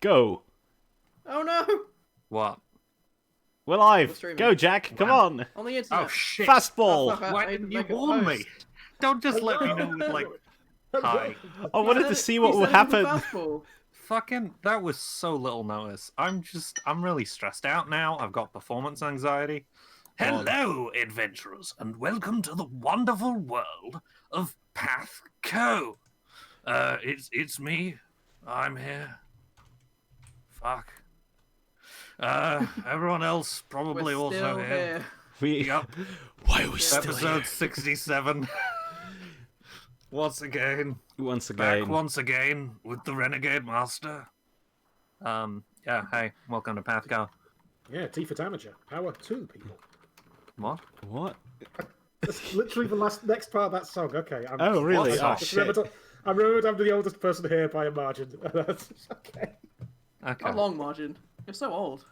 Go. Oh no! What? We're live. streaming. Go, Jack. Come on. On the internet. Oh shit! Fastball. Oh, fuck, Why I didn't you make a warn me? post. Don't just let me know with like, hi. I wanted to see what He would said it was happen. a fastball. Fucking, that was so little notice. I'm really stressed out now. I've got performance anxiety. Hello, adventurers, and welcome to the wonderful world of PATHCO. It's me. I'm here. Fuck. Everyone else probably We're also still here. here. Yep. Why are we still Episode here? 67. Once again. Once Back again. once again with the Renegade Master. Yeah, hey, welcome to PATHCO. Yeah, T for Damager. Power to people. What? What? That's literally the next part of that song. Okay. Oh, really? What? Oh, Just shit. I remembered I'm the oldest person here by a margin. That's okay. Okay. A long margin. You're so old.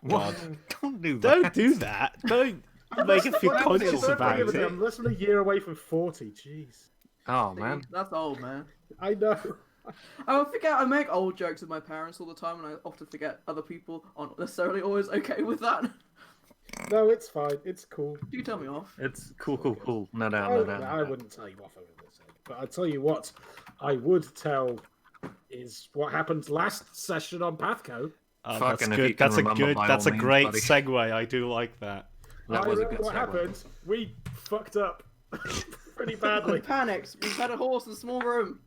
What? Don't do that. Don't do that. Don't make it feel conscious about it. I'm less than a year away from 40. Jeez. Oh, man. That's old, man. I know. I forget. I make old jokes with my parents all the time, and I often forget other people aren't necessarily always okay with that. No, it's fine. It's cool. You tell me off. It's cool. No, I wouldn't tell you off over this. But I'll tell you what I would tell is what happened last session on PATHCO. Oh, Fucking that's if you good. can That's a remember, good. by That's all a means, great buddy. segue. I do like that. That I was a remember good what segue. happened. We fucked up pretty We badly. panicked. We had a horse in a small room.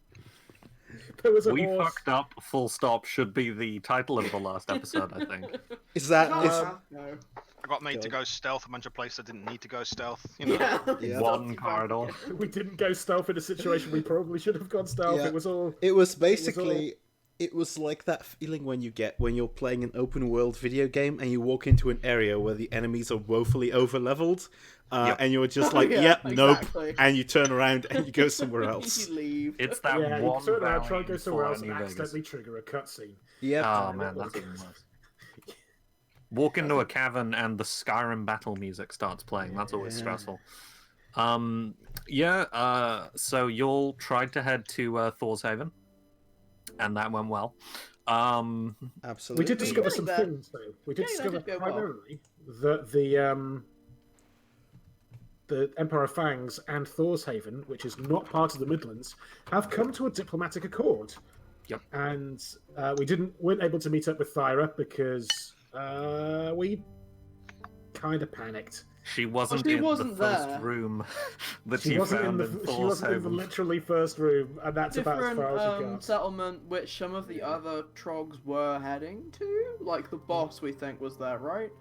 There was a We horse. fucked up, full stop, should be the title of the last episode, I think. Is that? No. I got made to go stealth a bunch of places I didn't need to go stealth. You know. Yeah. Yeah. One corridor. We didn't go stealth in a situation we probably should have gone stealth. Yeah. It was all. It was basically. It was like that feeling when you get when you're playing an open world video game and you walk into an area where the enemies are woefully overleveled, Yep. and you're just Oh, like, yeah, "Yep, nope," exactly. and you turn around and you go somewhere else. You leave. It's that Yeah, you one turn around, valley try and go somewhere for else, and New Vegas. accidentally trigger a cutscene. Yep. Oh man, that's even worse. Walk into a cavern and the Skyrim battle music starts playing. That's always Yeah. stressful. So y'all tried to head to Thor's Haven, and that went well. Absolutely. We did discover Getting some there. things, though. We did Getting there discover did go well. primarily that the Empire of Fangs and Thor's Haven, which is not part of the Midlands, have come to a diplomatic accord. Yep. And we weren't able to meet up with Thyra because we kind of panicked. She wasn't she in wasn't the first there. room that She you wasn't found in in the Thor's the Haven. literally first room, and that's about as Different far as we got. settlement which some of the other trogs were heading to. Like the boss, we think was there, right?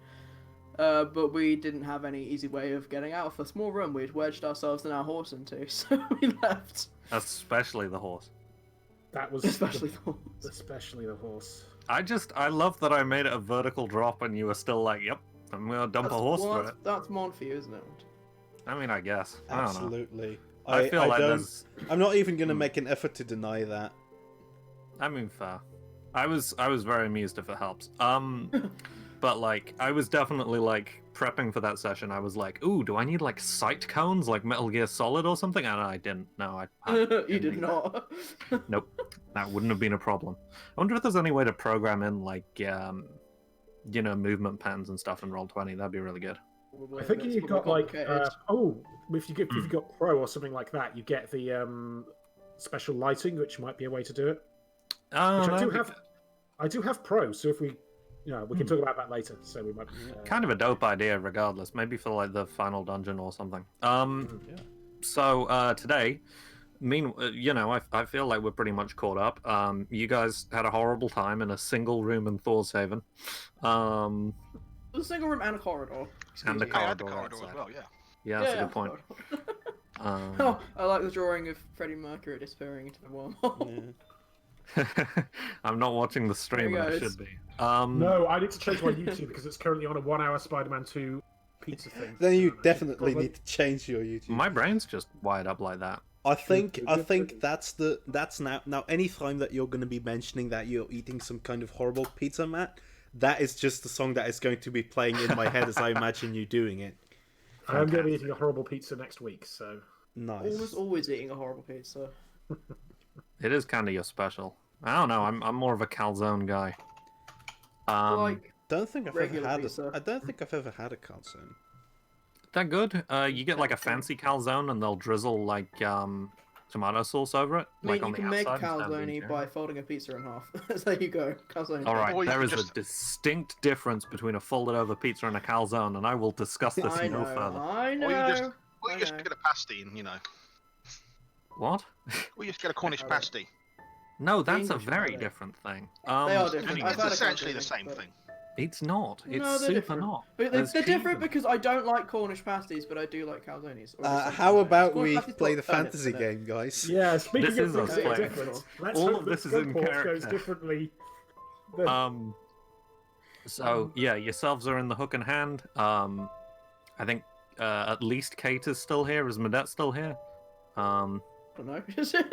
But we didn't have any easy way of getting out of the small room we'd wedged ourselves and our horse into, so we left. Especially the horse. That was Especially the horse. especially the horse. I love that I made it a vertical drop and you were still like, yep, I'm gonna dump a horse for it. That's more for you, isn't it? I mean, I guess. I don't know. Absolutely. I feel like don't, there's... I'm not even going to make an effort to deny that. I mean, fair. I was very amused if it helps. But like, I was definitely like prepping for that session. I was like, ooh, do I need like sight cones like Metal Gear Solid or something? And I didn't. No, I You didn't did need not. that. Nope, that wouldn't have been a problem. I wonder if there's any way to program in like, you know, movement patterns and stuff in Roll20. That'd be really good. I think It's you've got probably like complicated. if you've got Pro or something like that, you get the special lighting, which might be a way to do it. Oh, Which that'd be I do have Pro, so if we, we can talk about that later. So we might. kind of a dope idea, regardless. Maybe for like the final dungeon or something. So today, I feel like we're pretty much caught up. You guys had a horrible time in a single room in Thor's Haven. A single room and a corridor. And the me. I had the corridor corridor as outside. well, yeah. Yeah, that's a good point. corridor. Um, Oh, I like the drawing of Freddie Mercury disappearing into the wormhole. I'm not watching the stream, There and I goes. should be. No, I need to change my YouTube because it's currently on a 1-hour Spider-Man 2 pizza thing. Then you I should definitely probably- need to change your YouTube. My brain's just wired up like that. I think that's now any time that you're going to be mentioning that you're eating some kind of horrible pizza, Matt, that is just the song that is going to be playing in my head as I imagine you doing it. I am going to be eating a horrible pizza next week, so Nice. Almost always eating a horrible pizza. It is kind of your special. I don't know. I'm more of a calzone guy. Like Don't think I've ever regular had pizza. I don't think I've ever had a calzone. They're good. You get like a fancy calzone, and they'll drizzle like tomato sauce over it, I mean, like on you the can make outside. instead of being calzone cherry. by folding a pizza in half. So there you go, calzone. All right, Or you there could is just- a distinct difference between a folded over pizza and a calzone, and I will discuss this I no know, further. I know. Or you just, or I you just know. get a pasty, and, What? or you just get a Cornish know. pasty. No, The that's a English very palate. different thing. They are different. anyway, I've had It's a essentially calzone, the same but- thing. it's not. It's No, they're super different. not. But There's they're cheese different in it. because I don't like Cornish pasties, but I do like calzones. Or at least How some calzones. about Cornish we pasties play got the turnips fantasy in it. game, guys? Yeah, speaking This of is us things that are playing. different, let's All hope of that this is in Gunport goes character. differently. Than... So yeah, yourselves are in the hook and hand. I think at least Kate is still here. Is Medette still here? I don't know.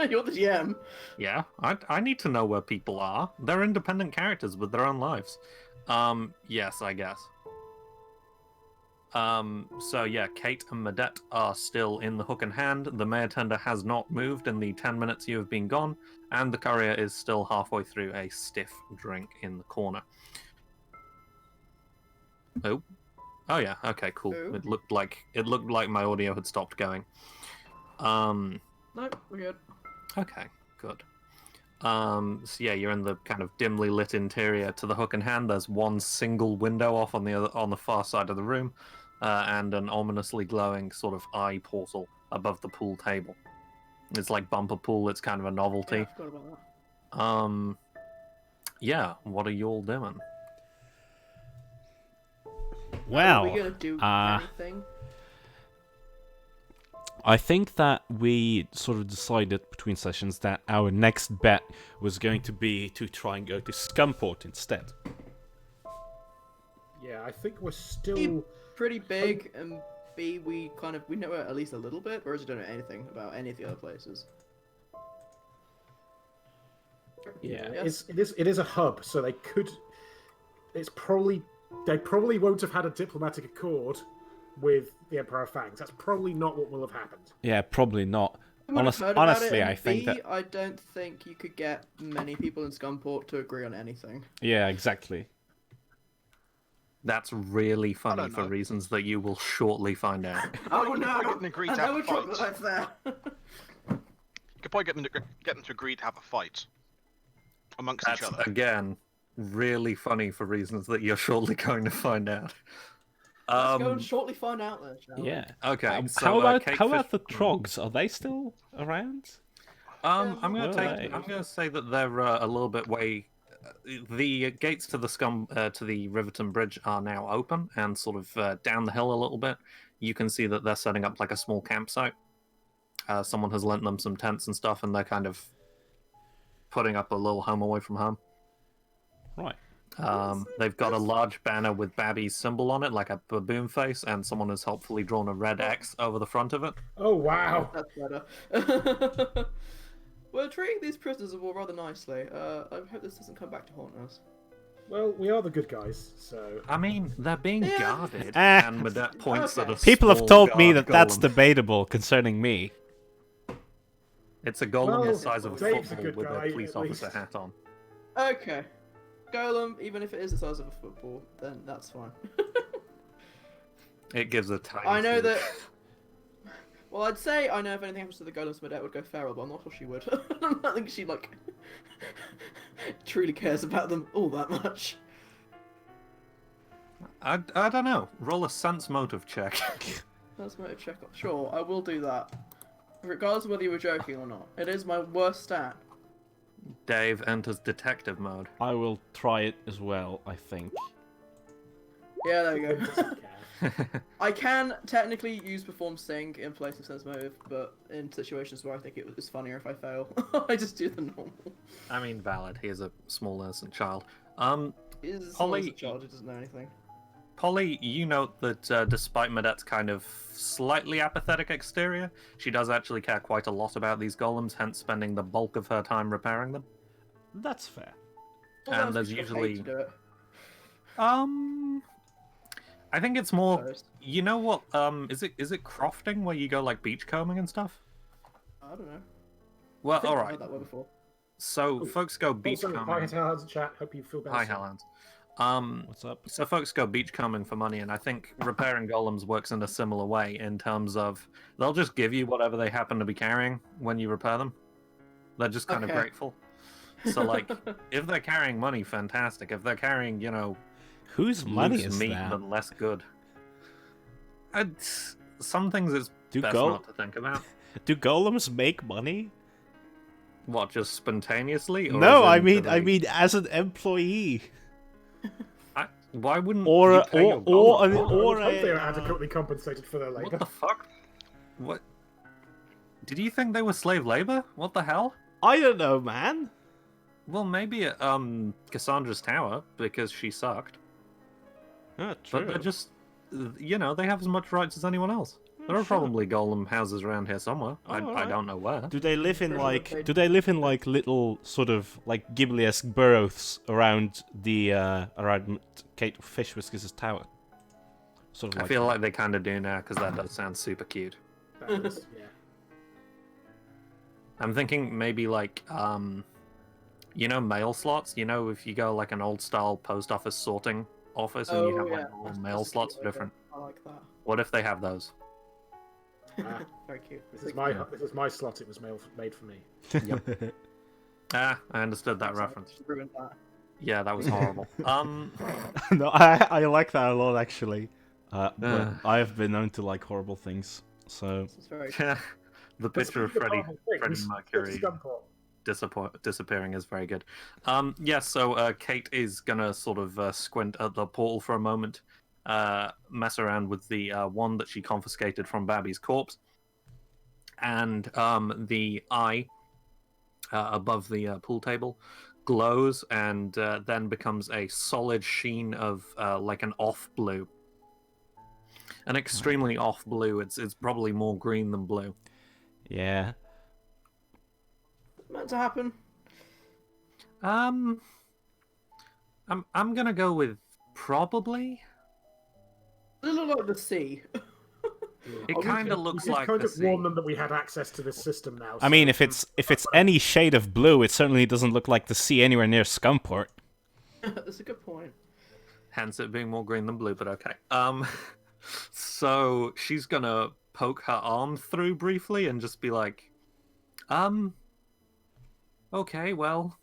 You're the GM. Yeah, I need to know where people are. They're independent characters with their own lives. Yes, I guess. So yeah, Kate and Medette are still in the hook and hand. The mayor tender has not moved in the 10 minutes you have been gone, and the courier is still halfway through a stiff drink in the corner. Oh yeah, okay, cool. Ooh. It looked like my audio had stopped going. No, we're good. Okay, good. So yeah, you're in the kind of dimly lit interior to the hook and hand. There's one single window off on the far side of the room, and an ominously glowing sort of eye portal above the pool table. It's like bumper pool. It's kind of a Yeah, novelty. I forgot about that. Yeah. What are you all doing? Are we Well, gonna do uh, anything? I think that we sort of decided between sessions that our next bet was going to be to try and go to Scumport instead. Yeah, I think we're still. Pretty big, and B, we know it at least a little bit, whereas we don't know anything about any of the other places. Yeah, Yes. it is a hub, so they could. They probably won't have had a diplomatic accord with the Emperor of Fangs. That's probably not what will have happened. Yeah, probably not. I would have heard about Honestly, it, and I think B, that. I don't think you could get many people in Scumport to agree on anything. Yeah, exactly. That's really funny don't for know. reasons that you will shortly find out. Oh you could probably get them agreed I to have know a a chocolate fight. life there. You could probably get them to agree to have a fight amongst That's each other. again really funny for reasons that you're shortly going to find out. Let's go and shortly find out then, shall we? Yeah. Okay. So, how about Kate how about Fish- the Trogs? Are they still around? I'm gonna Well, hey. I'm gonna say that they're a little bit way. The gates to the Riverton Bridge are now open, and sort of down the hill a little bit, you can see that they're setting up like a small campsite. Someone has lent them some tents and stuff, and they're kind of putting up a little home away from home. Right. They've got a large banner with Babby's symbol on it, like a baboon face, and someone has helpfully drawn a red X over the front of it. Oh wow! That's better. We're treating these prisoners of war rather nicely. I hope this doesn't come back to haunt us. Well, we are the good guys, so I mean, they're being Yeah. guarded, Ah. and Medette points Okay. at a People have small told me guard that that's golem. debatable concerning me. It's a golem Well, the size of a Dave's a football good with guy, a police at officer least. hat on. Okay. Golem, even if it is the size of a football, then that's fine. It gives a tiny. I know few- that. Well, I'd say I know if anything happens to the golem, Medette would go feral, but I'm not sure she would. I don't think she truly cares about them all that much. I don't know. Roll a sense motive check. That's my check. Sure, I will do that, regardless of whether you were joking or not. It is my worst stat. Dave enters detective mode. I will try it as well, I think. Yeah, there you Dave go. doesn't care. I can technically use perform sing in place of sense motive, but in situations where I think it was funnier if I fail, I just do the normal. I mean, valid. He is a small innocent child. Is Holly- a child who doesn't know anything. Polly, you note that despite Medette's kind of slightly apathetic exterior, she does actually care quite a lot about these golems, hence spending the bulk of her time repairing them. That's fair. Well, And that's there's because I hate usually- to do it, I think it's more. first. You know what? Is it crofting where you go like beachcombing and stuff? I don't know. I Well, think all I've right. heard that word before. So folks go Also, hi, beachcombing. Howard's chat. Hope you feel better. Hi, soon. Howlands. What's up? So folks go beachcombing for money, and I think repairing golems works in a similar way in terms of they'll just give you whatever they happen to be carrying when you repair them. They're just kind of Okay. grateful. So, like, if they're carrying money, fantastic. If they're carrying, Whose money loose is meat, that? then less good. Some things it's Do best not to think about. Do golems make money? What, just spontaneously? Or No, as I in mean, do I they- mean, as an employee, why wouldn't or you a, pay your or golem? or, I or would hope they are a, adequately compensated for their What labour. the fuck? What? Did you think they were slave labor? What the hell? I don't know, man. Well, maybe at Cassandra's tower because she sucked. Oh, But they're just, they have as much rights as anyone else. There are sure. probably golem houses around here somewhere. Oh, I alright. don't know where. Do they live in Sure, like? they- Do they live in like little sort of like Ghibli-esque burrows around the around Kate Fish Whiskers' tower? Sort of I like. feel like they kind of do now because that does sound super cute. That is, yeah. I'm thinking maybe like, mail slots. If you go like an old style post office sorting office and you have like little That's mail a slots cute for idea. different. I like that. What if they have those? Ah, Very cute. this is my slot. It was made for me. Ah, I understood that Sorry, reference. just ruined that. Yeah, that was horrible. No, I like that a lot actually. But Uh. I have been known to like horrible things. So This is very The But picture of speaking Freddie horrible things, Mercury Scumport. disappearing is very good. So Kate is gonna sort of squint at the portal for a moment, mess around with the wand that she confiscated from Babby's corpse, and the eye above the pool table glows and then becomes a solid sheen of like an off blue. An extremely off blue. It's probably more green than blue. yeah. meant to happen. I'm gonna go with probably. It looked like the sea. It Oh, kind of looks we did like kind the of warn sea. them that we had access to this system now. I mean, if it's any shade of blue, it certainly doesn't look like the sea anywhere near Scumport. That's a good point. Hence it being more green than blue, but okay. So she's gonna poke her arm through briefly and just be like, okay, well,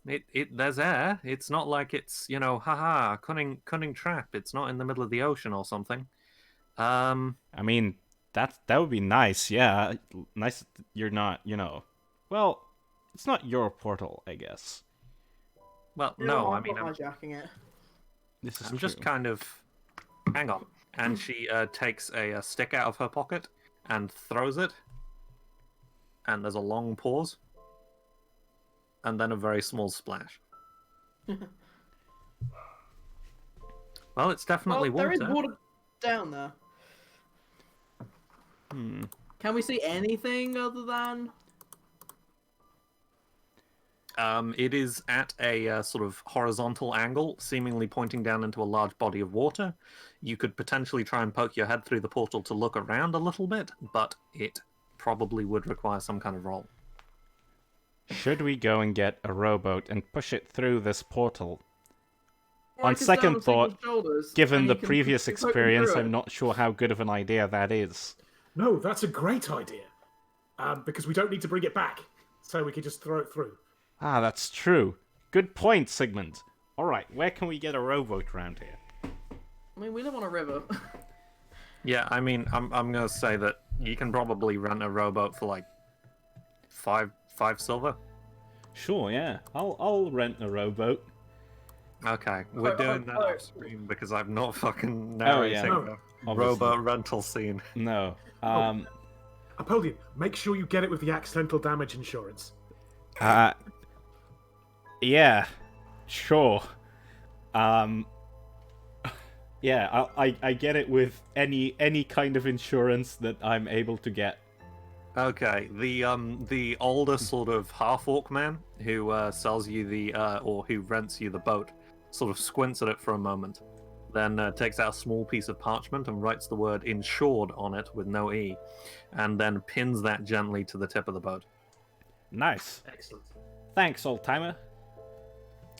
there's air. It's not like it's, haha, cunning trap. It's not in the middle of the ocean or something. I mean, that would be nice. Yeah, nice. That you're not, Well, it's not your portal, I guess. Well, You no, know, I I'm mean, not hijacking it. This is I'm just true. kind of. Hang on. And she takes a stick out of her pocket and throws it. And there's a long pause. And then a very small splash. Well, it's definitely Well, there is water. water down there. Hmm. Can we see anything other than? It is at a sort of horizontal angle, seemingly pointing down into a large body of water. You could potentially try and poke your head through the portal to look around a little bit, but it probably would require some kind of roll. Should we go and get a rowboat and push it through this portal? Or I On can stand second on single thought, shoulders, Given and the you can previous poke them experience, through I'm it. not sure how good of an idea that is. No, that's a great idea. Because we don't need to bring it back, so we can just throw it through. Ah, that's true. Good point, Sigmund. Alright, where can we get a rowboat around here? I mean, we live on a river. Yeah, I mean, I'm gonna say that you can probably rent a rowboat for like five silver. Sure, yeah. I'll rent a rowboat. Okay, we're doing that off screen because I'm not fucking narrating yeah. the Obviously. rowboat rental scene. No. Apollyon, make sure you get it with the accidental damage insurance. Yeah, sure. Yeah, I get it with any kind of insurance that I'm able to get. Okay, the older sort of half-orc man who sells you the or who rents you the boat sort of squints at it for a moment, then takes out a small piece of parchment and writes the word insured on it with no E, and then pins that gently to the tip of the boat. Nice. Excellent. Thanks, old timer.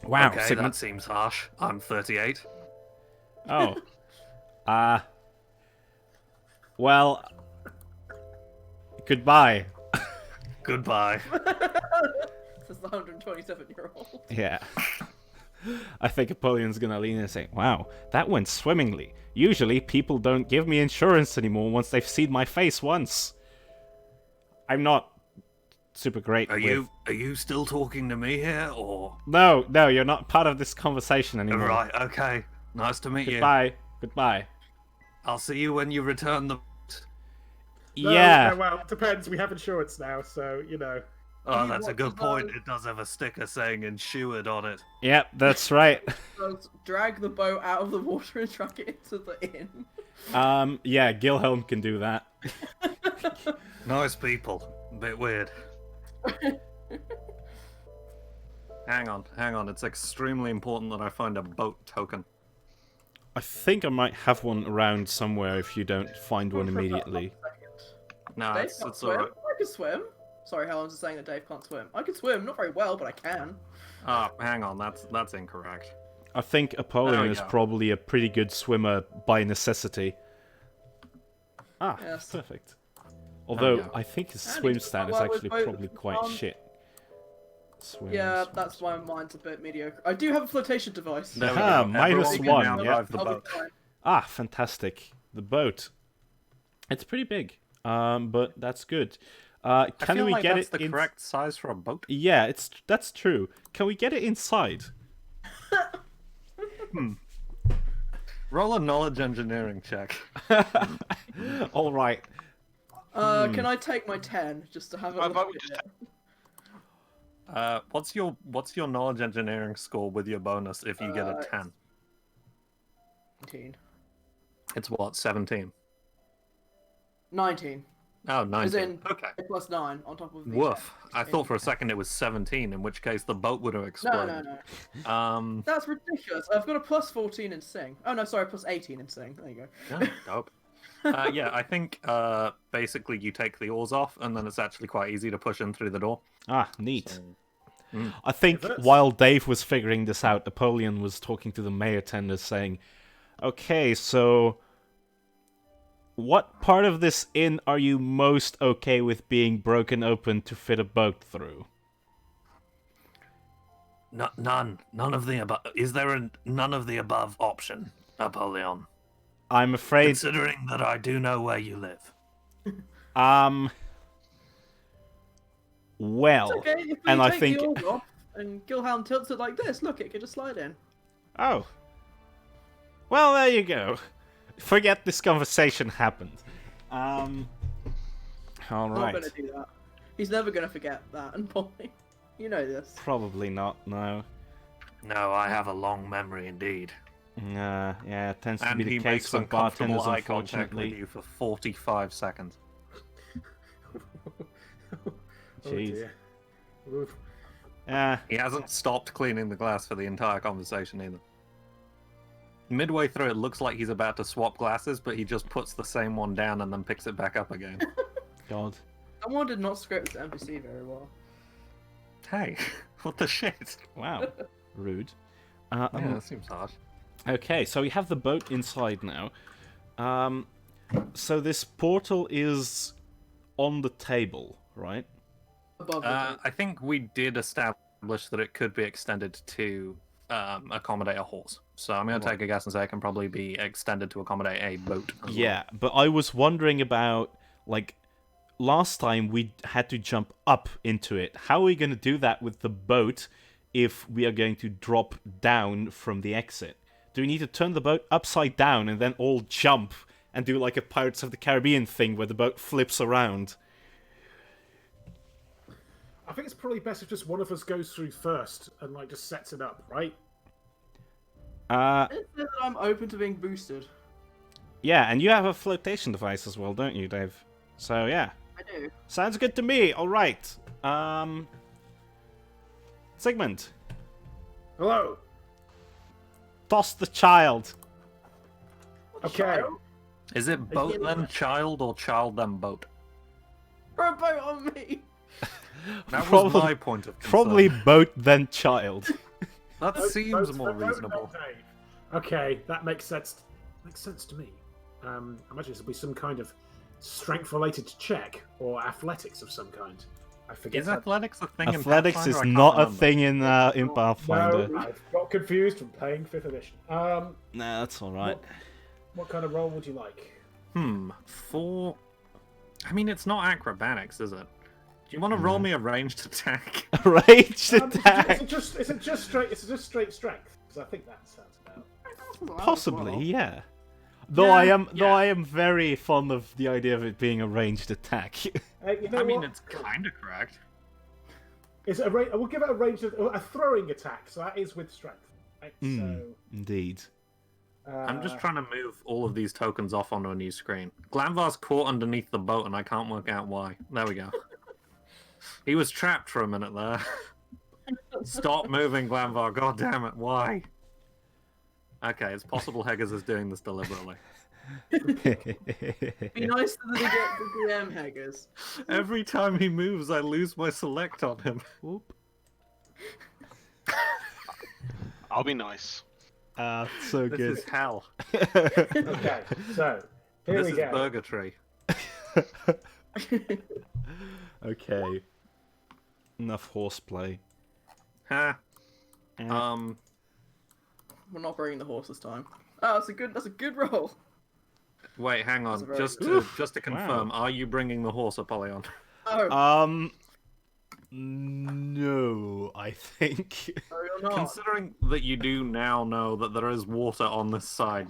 Wow, Okay, Sigmund. that seems harsh. I'm 38. Oh. Well. Goodbye. Goodbye. Says the 127-year-old. Yeah. I think Apollion's gonna lean in and say, wow, that went swimmingly. Usually people don't give me insurance anymore once they've seen my face once. I'm not super great Are you still talking to me here, or? No, you're not part of this conversation anymore. Right, okay. Nice to meet you. Goodbye. I'll see you when you return the... No, Yeah. no, well, it depends. We have insurance now, so, you know. Oh, You that's a want good to point. know- It does have a sticker saying insured on it. Yep, that's right. Does drag the boat out of the water and drag it into the inn. Yeah, Gilhelm can do that. Nice people. A bit weird. Hang on. It's extremely important that I find a boat token. I think I might have one around somewhere if you don't find one immediately. No, Dave it's can't it's swim. alright. I can swim. Sorry, Helen's just saying that Dave can't swim. I can swim, not very well, but I can. Oh, hang on. That's incorrect. I think Apollyon There we is go. probably a pretty good swimmer by necessity. Ah, Yes. perfect. Although, go. I think his And swim he's stat is well with actually both probably quite arms. shit. Swim, Yeah, swim, that's swim. why mine's a bit mediocre. I do have a flotation device. There we Aha, go. minus Everyone can one, now yep. drive the I'll be boat. fine. Ah, fantastic. The boat. It's pretty big. But that's good. I Can feel we like get that's it the correct size for a boat. Yeah, that's true. Can we get it inside? Roll a knowledge engineering check. All right. Can I take my 10 just to have a I look vote we at just it? What's your knowledge engineering score with your bonus if you get a 10? 19. It's what, 17? 19. Oh, 19. As in, Okay. plus 9 on top of the... Woof. I thought for a second it was 17, in which case the boat would have exploded. No. That's ridiculous. I've got a plus 14 in Sing. Oh, no, sorry, plus 18 in Sing. There you go. Yeah, dope. Yeah, I think basically you take the oars off, and then it's actually quite easy to push in through the door. Ah, neat. So- I think Pivots. while Dave was figuring this out, Apollyon was talking to the mayor tender saying, okay, so what part of this inn are you most okay with being broken open to fit a boat through? None of the above. Is there a none of the above option, Apollyon? I'm afraid, Considering that I do know where you live. well, It's okay, if we and I take think, the oars off and Gilhelm tilts it like this, look, it can just slide in. oh, well, there you go. Forget this conversation happened. All Not right. gonna do that. He's never gonna forget that, and Polly. You know this. Probably not, no. No, I have a long memory indeed. Yeah, it tends to And be the he case makes with uncomfortable bartenders, eye contact with unfortunately. you for 45 seconds. Oh, Jeez. dear. Oof. He hasn't stopped cleaning the glass for the entire conversation either. Midway through, it looks like he's about to swap glasses, but he just puts the same one down and then picks it back up again. God. Someone did not script the NPC very well. Hey, what the shit? Wow. Rude. Yeah, that seems harsh. Okay, so we have the boat inside now. So this portal is on the table, right? Above the boat. I think we did establish that it could be extended to accommodate a horse. So I'm going to take a guess and say it can probably be extended to accommodate a boat. as well. Yeah, but I was wondering about, like, last time we had to jump up into it. How are we going to do that with the boat if we are going to drop down from the exit? Do we need to turn the boat upside down and then all jump and do like a Pirates of the Caribbean thing where the boat flips around? I think it's probably best if just one of us goes through first and like just sets it up, right? It says that I'm open to being boosted. Yeah, and you have a flotation device as well, don't you, Dave? So yeah, I do. sounds good to me. All right, Sigmund, Hello. toss the child. Okay. Is it boat then child or child then boat? Throw a boat on me! That Probably- was my point of concern. Probably boat then child. That Vote- seems vote- more vote reasonable. Dave. Okay, that makes sense. Makes sense to me. I imagine this will be some kind of strength-related check or athletics of some kind. I forget. Is athletics a thing Athletics in is Pathfinder? I not can't a remember. thing in Pathfinder. No, I've got confused from playing 5th edition. Nah, that's all right. What kind of role would you like? For... I mean, it's not acrobatics, is it? Do you want to roll me a ranged attack? Ranged Is attack. it just straight strength? Because I think that sounds about. Possibly, Well. yeah. Though Yeah, I am very fond of the idea of it being a ranged attack. You know I mean, what? it's kind of correct. It's a we'll give it a range of a throwing attack, so that is with strength. Right? So, Indeed. I'm just trying to move all of these tokens off onto a new screen. Glanvar's caught underneath the boat, and I can't work out why. There we go. He was trapped for a minute there. Stop moving, Glanvar. God damn it. Why? Okay, it's possible Heggers is doing this deliberately. Be nice to the DM Haggers. Every time he moves, I lose my select on him. Whoop. I'll be nice. So This good. is hell. okay, so here This we is go. purgatory. Okay. Enough horseplay. Ha. We're not bringing the horse this time. Oh, that's a good roll. Wait, hang on. very Just good. to confirm, are you bringing the horse, Apollyon? Oh, No, I think. no, you're not. Considering that you do now know that there is water on this side,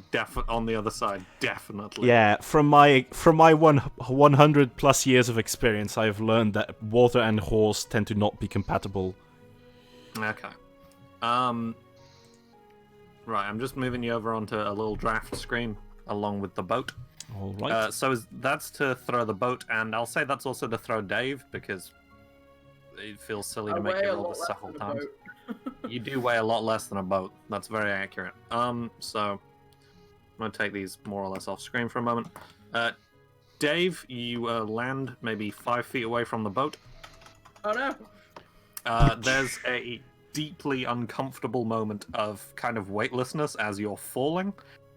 on the other side, definitely. Yeah, from my 100 plus years of experience, I have learned that water and horse tend to not be compatible. Okay. Right, I'm just moving you over onto a little draft screen along with the boat. All right. That's to throw the boat, and I'll say that's also to throw Dave, because it feels silly to I make weigh you a roll lot this less several than a times. boat. You do weigh a lot less than a boat. That's very accurate. So I'm gonna take these more or less off screen for a moment. Dave, you land maybe 5 feet away from the boat. Oh no! There's a deeply uncomfortable moment of kind of weightlessness as you're falling,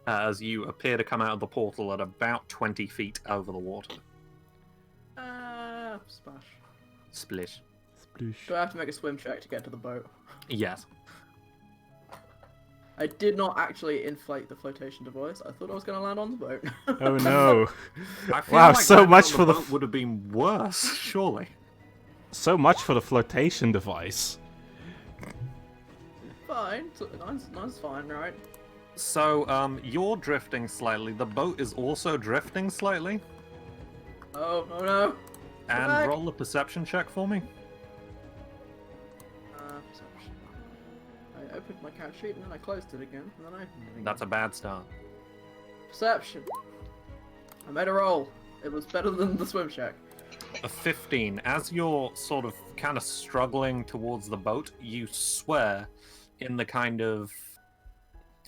as you appear to come out of the portal at about 20 feet over the water. Splash. Splish. Do I have to make a swim check to get to the boat? Yes. I did not actually inflate the flotation device. I thought I was going to land on the boat. Oh no. I feel Wow, like so landing much on for the boat would have been worse, surely. So much for the flotation device. Fine. Mine's fine, right? So, you're drifting slightly. The boat is also drifting slightly. Oh no. And back. roll a perception check for me. Perception. I opened my cat sheet and then I closed it again, and then I opened it again. That's a bad start. Perception. I made a roll. It was better than the swim check. A 15. As you're sort of kind of struggling towards the boat, you swear in the kind of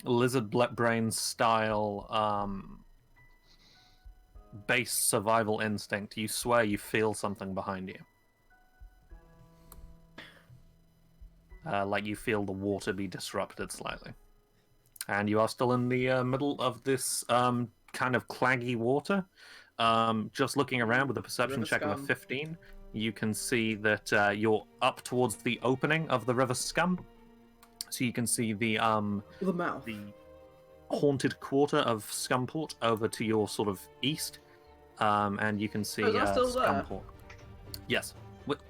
lizard brain style base survival instinct. You swear you feel something behind you. Like you feel the water be disrupted slightly. And you are still in the middle of this kind of claggy water. Just looking around with a perception River check of a scum. 15, you can see that you're up towards the opening of the River Scum. So you can see the The mouth. haunted quarter of Scumport over to your sort of east. And you can see Oh, is that still there? Scumport. Yes.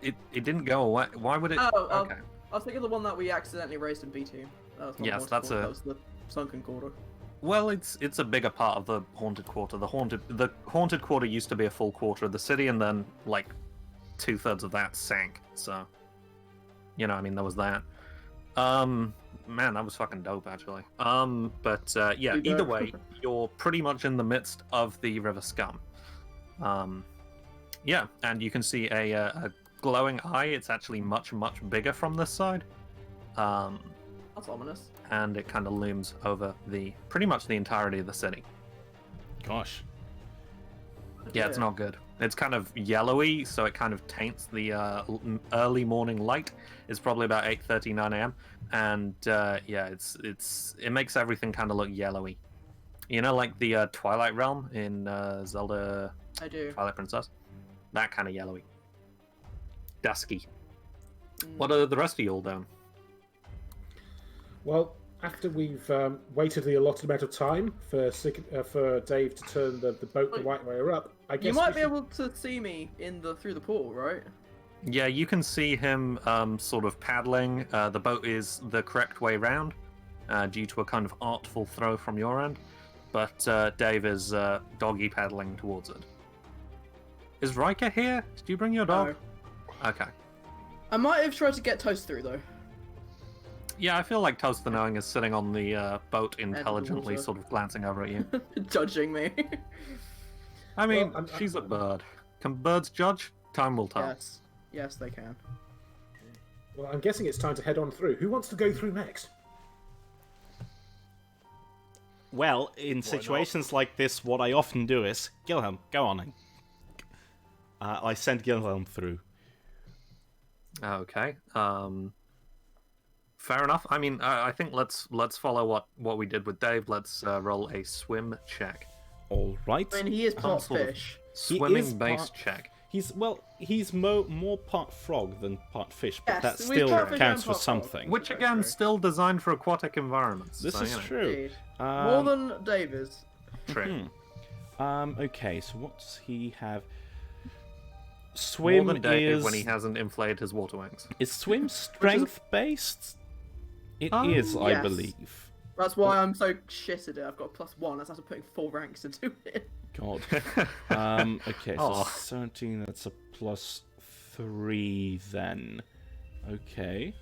It didn't go away. Why would it? Oh, okay. I was thinking the one that we accidentally raised in B2. That was not Yes, what that's it a- That was the sunken quarter. Well, it's a bigger part of the haunted quarter. The haunted quarter used to be a full quarter of the city, and then like 2/3 of that sank. So, I mean, there was that. Man, that was fucking dope, actually. But yeah, Pretty either dope. way, you're pretty much in the midst of the River Scum. Yeah, and you can see a glowing eye. It's actually much bigger from this side. That's ominous. And it kind of looms over pretty much the entirety of the city. Gosh. Yeah, it's not good. It's kind of yellowy, so it kind of taints the early morning light. It's probably about 8:30, 9 a.m. And yeah, it makes everything kind of look yellowy. You know, like the Twilight Realm in Zelda I do. Twilight Princess? That kind of yellowy. Dusky. What are the rest of you all doing? Well, after we've waited the allotted amount of time for Dave to turn the boat the right way up, I guess You might we be should- able to see me through the portal, right? Yeah, you can see him sort of paddling. The boat is the correct way round, due to a kind of artful throw from your end. But Dave is doggy paddling towards it. Is Riker here? Did you bring your dog? No. Okay. I might have tried to get Toast through though. Yeah, I feel like Toast the Knowing is sitting on the boat intelligently, water. sort of glancing over at you. Judging me. I mean, Well, she's a bird. Can birds judge? Time will tell. Yes. Yes, they can. Well, I'm guessing it's time to head on through. Who wants to go through next? Well, in situations like this, what I often do is, Gilhelm, go on. I send Gilhelm through. Okay. Fair enough. I mean, I think let's follow what we did with Dave. Let's roll a swim check. All right. I mean, he is part sort of- fish. He is Swimming based part- check. He's more part frog than part fish, but Yes, that we've still part fish counts and for part frog. something. Which That's again, true. still designed for aquatic environments. This so, is you know. true. Indeed. More Um, than Dave is. True. Okay, so what does he have? More Swim than Dave is when he hasn't inflated his water wings. is swim strength based? It is, I yes. believe. That's why I'm so shit at it. I've got +1. That's after putting 4 ranks into it. God. Okay, so Aw. 17. That's a +3 then. Okay.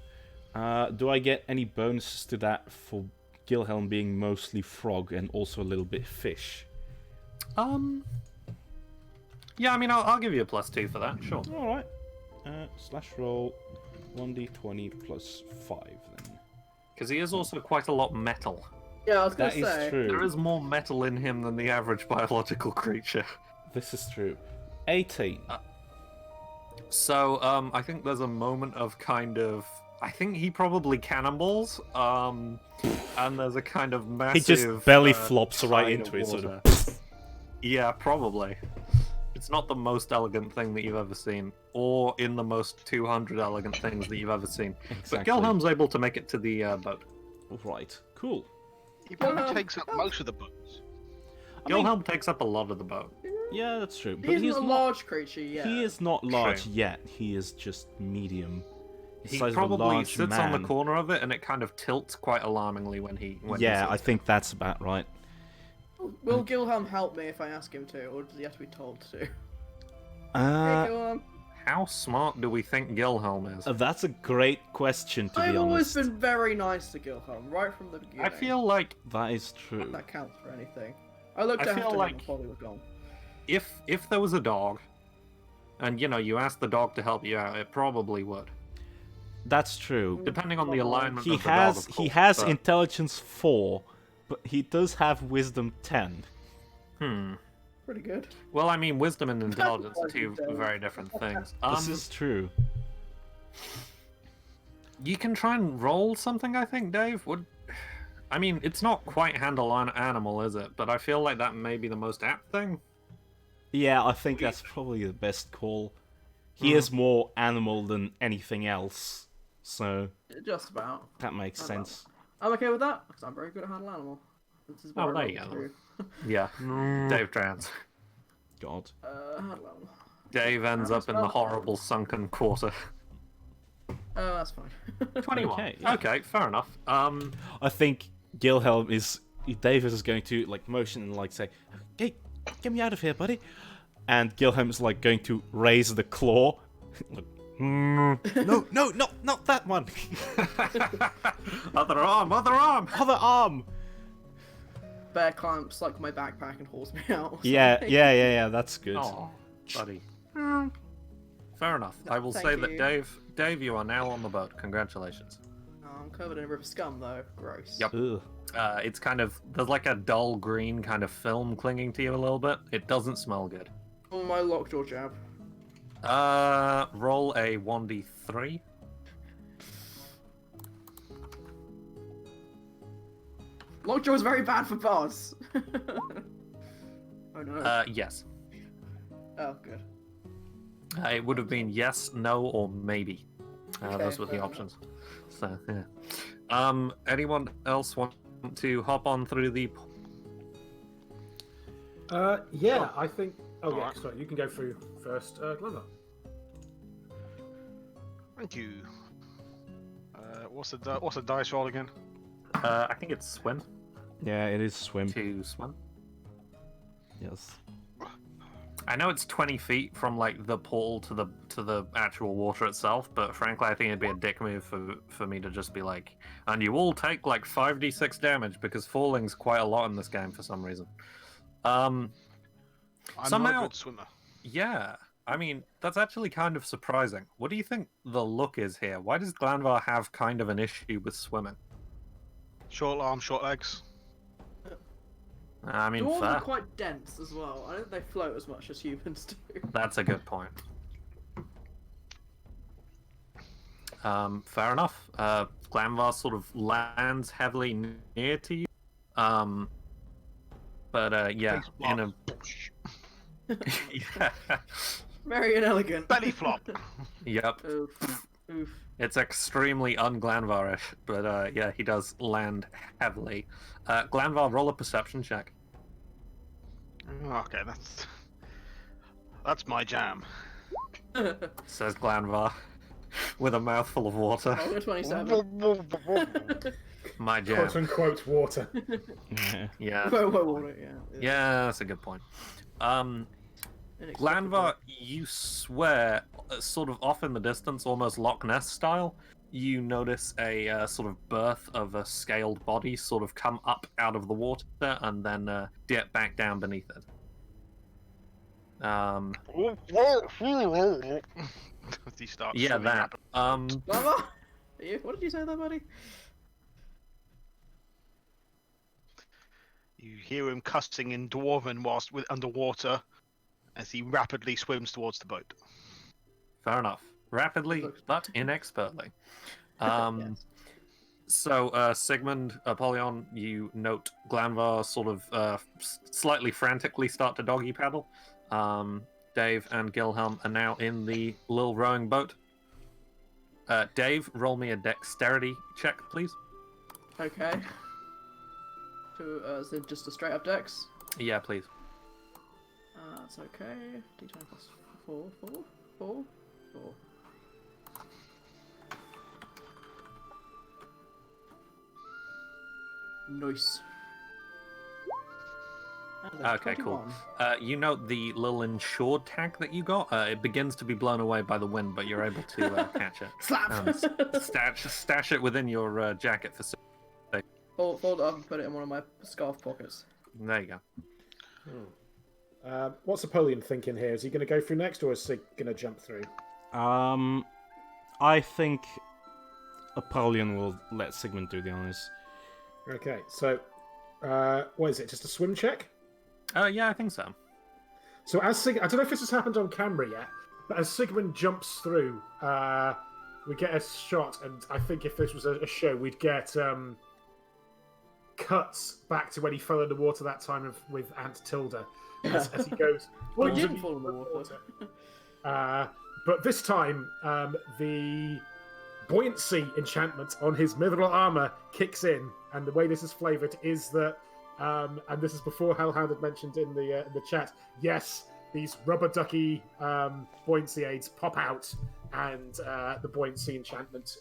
Do I get any bonuses to that for Gilhelm being mostly frog and also a little bit fish? Yeah, I mean, I'll give you a +2 for that. Sure. All right. Slash roll 1d20 plus 5 then. Because he is also quite a lot metal. Yeah, I was gonna That is say. true. There is more metal in him than the average biological creature. This is true. 18. So, I think there's a moment of kind of... I think he probably cannonballs, and there's a kind of He massive... just belly flops right tide into it, sort of. water. Yeah, probably. It's not the most elegant thing that you've ever seen, or in the most 200 elegant things that you've ever seen. Exactly. But Gilhelm's able to make it to the boat. Right. Cool. He probably takes up most of the boats. Gilhelm takes up a lot of the boat. Yeah, that's true. But He's he's not a not. large creature yet. He is not large True. yet. He is just medium. The He size of a probably large sits on the man. corner of it, and it kind of tilts quite alarmingly when he. Yeah, he I sits. think that's about right. Will Gilhelm help me if I ask him to, or does he have to be told to? Hey, Uh, Gilhelm. How smart do we think Gilhelm is? that's a great question, to I've be always honest. been very nice to Gilhelm, right from the beginning. I feel like That is true. that counts for anything. I looked I after feel him like- before he was gone. if there was a dog, and you asked the dog to help you out, it probably would. That's true. Depending on the alignment He of the has dog, of he course, has but- intelligence 4, but he does have wisdom 10. Pretty good. Well, I mean, wisdom and intelligence are Like two you don't. very different things. This is true. You can try and roll something, I think, Dave. I mean, it's not quite handle on animal, is it? But I feel like that may be the most apt thing. Yeah, I think that's probably the best call. He is more animal than anything else, so Just about. that makes sense. I'm okay with that, because I'm very good at handle animal. This is what Oh, I there you rolled go. through. Yeah, Dave drowns. God. Handle animal. Dave ends up in the horrible sunken quarter. Oh, that's fine. 21. Okay, yeah. Okay, fair enough. I think Gilhelm is... David is going to, like, motion and, like, say, "Hey, get me out of here, buddy." And Gilhelm is, like, going to raise the claw. Like, no, not that one. Other arm, other arm! Other arm. Bear clamps like my backpack and hauls me out. or Yeah, something. yeah, that's good. Oh, buddy. Fair enough. I will Thank say that you. Dave, you are now on the boat. Congratulations. Oh, I'm covered in a river of scum though. Gross. Yep. Ugh. It's kind of, there's like a dull green kind of film clinging to you a little bit. It doesn't smell good. on my lockjaw jab. Roll a 1d3. Lockjaw is very bad for boss. Oh no. Yes. Oh, good. It would have been yes, no, or maybe. Okay, Those were the fair options. So, yeah. Anyone else want to hop on through the... Yeah, I think. Oh yeah, Alright. sorry, you can go through first, Glover. Thank you. What's the dice roll again? I think it's swim. Yeah, it is swim. To swim. Yes. I know it's 20 feet from like the portal to the actual water itself, but frankly, I think it'd be a dick move for me to just be like, and you all take like 5d6 damage because falling's quite a lot in this game for some reason. I'm not Somehow- a good swimmer. Yeah, I mean that's actually kind of surprising. What do you think the look is here? Why does Glanvar have kind of an issue with swimming? Short arms, short legs. I mean, Dwarves fair. are quite dense as well. I don't think they float as much as humans do. That's a good point. Fair enough. Glanvar sort of lands heavily near to you. But yeah, Face in a yeah. Very inelegant. Belly flop. Yep. Oof. Oof. It's extremely un-Glanvarish, but yeah, he does land heavily. Glanvar, roll a perception check. Okay, that's my jam. Says Glanvar, with a mouthful of water. I'll go 27. My jam. Quote unquote water. Yeah. Yeah. Whoa, yeah. Yeah, that's a good point. Inexplicable. Glanvar, you swear, sort of off in the distance, almost Loch Ness style, you notice a sort of birth of a scaled body sort of come up out of the water and then dip back down beneath it. He starts Yeah, swimming that. rapidly. Lava? What did you say there, buddy? You hear him cussing in Dwarven whilst underwater as he rapidly swims towards the boat. Fair enough. Rapidly, but inexpertly. So, Sigmund, Apollyon, you note Glanvar sort of slightly frantically start to doggy paddle. Dave and Gilhelm are now in the little rowing boat. Dave, roll me a dexterity check, please. Okay. So just a straight up dex? Yeah, please. That's okay. D20 plus 4. Nice. That is a Okay, cool. 21. You note the little insured tag that you got. It begins to be blown away by the wind, but you're able to catch it. Slap! Stash it within your jacket for. Fold it up and put it in one of my scarf pockets. There you go. What's Apollyon thinking here? Is he going to go through next, or is Sig going to jump through? I think Apollyon will let Sigmund do the honors. Okay, so what is it? Just a swim check? Yeah, I think so. So as I don't know if this has happened on camera yet, but as Sigmund jumps through, we get a shot, and I think if this was a show, we'd get cuts back to when he fell in the water that time with Aunt Tilda as he goes. Well, he underneath didn't fall in the water. But this time, the buoyancy enchantment on his mithril armor kicks in, and the way this is flavoured is that, and this is before Hellhound had mentioned in the chat. Yes, these rubber ducky buoyancy aids pop out, and the buoyancy enchantment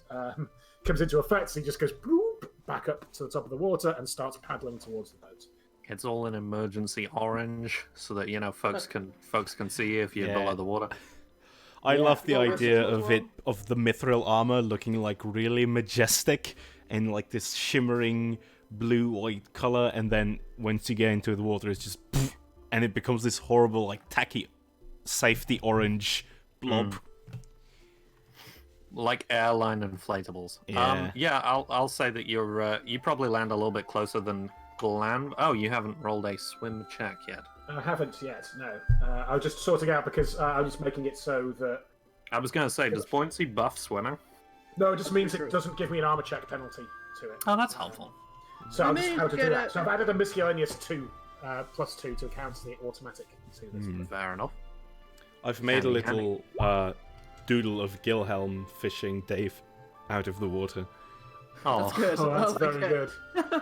comes into effect. So he just goes bloop, back up to the top of the water and starts paddling towards the boat. It's all in emergency orange, so that folks can see if you're Yeah. below the water. I Yeah. love the Well, idea as of the mithril armor looking like really majestic and like this shimmering blue-white color, and then once you get into the water, it's just poof, and it becomes this horrible like tacky safety orange blob. Like airline inflatables. Yeah. Yeah, I'll say that you probably land a little bit closer than Oh, you haven't rolled a swim check yet. I haven't yet, no. I was just sorting out because I was making it so that... I was going to say, does buoyancy buff swimming? No, it just means it doesn't give me an armor check penalty to it. Oh, that's helpful. So I'll just mean, how to do get that. it- So I've added a miscellaneous 2, +2 to account for the automatic to this. Fair enough. I've made a Handy, little doodle of Gilhelm fishing Dave out of the water. Oh, That's good. Oh, that's I very like it.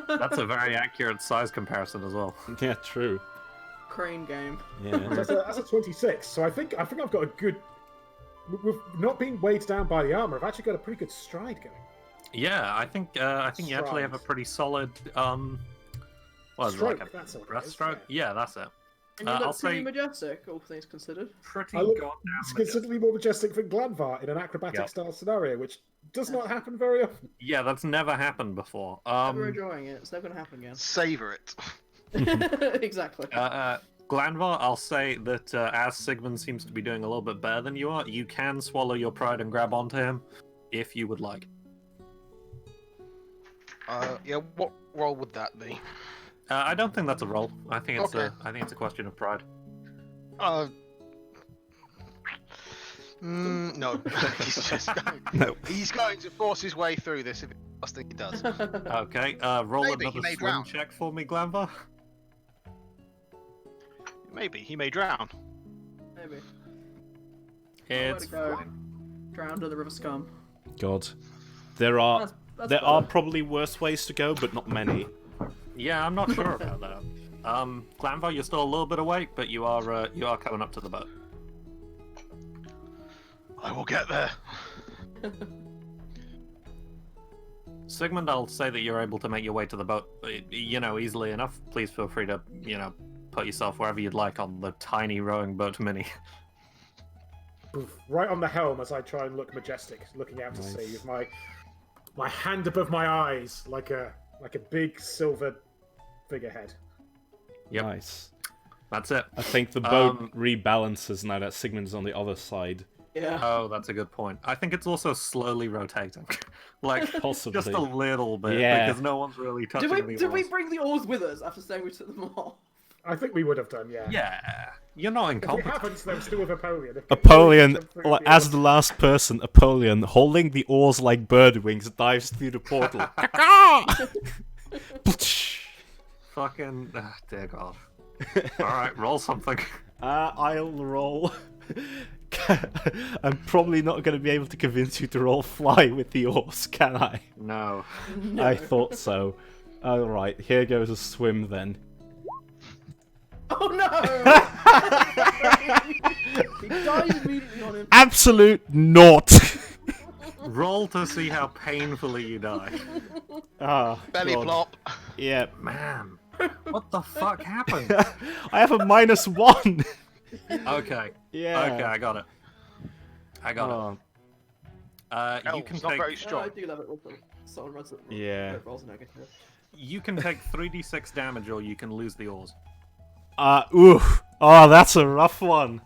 good. that's a very accurate size comparison as well. Yeah, true. Crane game. Yeah. That's a 26, so I think I've got a good... With not being weighed down by the armor, I've actually got a pretty good stride going. Yeah, I think you actually have a pretty solid what is it, Stroke, like a that's what it is, breaststroke? Yeah, that's it. And you I'll look pretty say- majestic, all things considered. Pretty I look goddamn it's majestic. considerably more majestic than Glanvar in an acrobatic Yep. style scenario, which does not happen very often. Yeah, that's never happened before. We're enjoying it. It's never gonna happen again. Savor it. Exactly. Glanvar, I'll say that as Sigmund seems to be doing a little bit better than you are, you can swallow your pride and grab onto him if you would like. Yeah, what role would that be? I don't think that's a roll. I think it's Okay. I think it's a question of pride. No. He's going to force his way through this if it's the last thing he does. Okay, roll Maybe he another may swim drown. check for me, Glanvar. Maybe he may drown. Maybe. It's to go. fine. Drowned in the river scum. God. There are That's there better. are probably worse ways to go, but not many. Yeah, I'm not sure about that. Glanvar, you're still a little bit awake, but you are coming up to the boat. I will get there. Sigmund, I'll say that you're able to make your way to the boat, easily enough. Please feel free to, put yourself wherever you'd like on the tiny rowing boat mini. Right on the helm as I try and look majestic, looking out to sea with my hand above my eyes like a big silver figurehead. Yep. Nice. That's it. I think the boat rebalances now that Sigmund's on the other side. Yeah. Oh, that's a good point. I think it's also slowly rotating, like Possibly. just a little bit, Yeah. because no one's really touching Did the we oars. bring the oars with us after saying we took them off? I think we would have done, yeah. Yeah, you're not If we incompetent. haven't, then we're still with Apollyon. If Apollyon, Apollyon jumped through like, the as oars- the last person, Apollyon, holding the oars like bird wings, dives through the portal. Fucking dear God. All right, roll something. I'll roll. I'm probably not going to be able to convince you to roll fly with the oars, can I? No. I thought so. Alright, here goes a swim then. Oh no! He dies immediately on him. Absolute naught! Roll to see how painfully you die. Ah, Belly God. plop. Yeah. Man, what the fuck happened? I have a -1! Okay. Yeah. Okay, I got it. I got Oh, it. You Elves, can not take very I strong. do love it when someone runs it. Yeah. Rolls negative. you can take 3d6 damage, or you can lose the oars. oof. Oh, that's a rough one.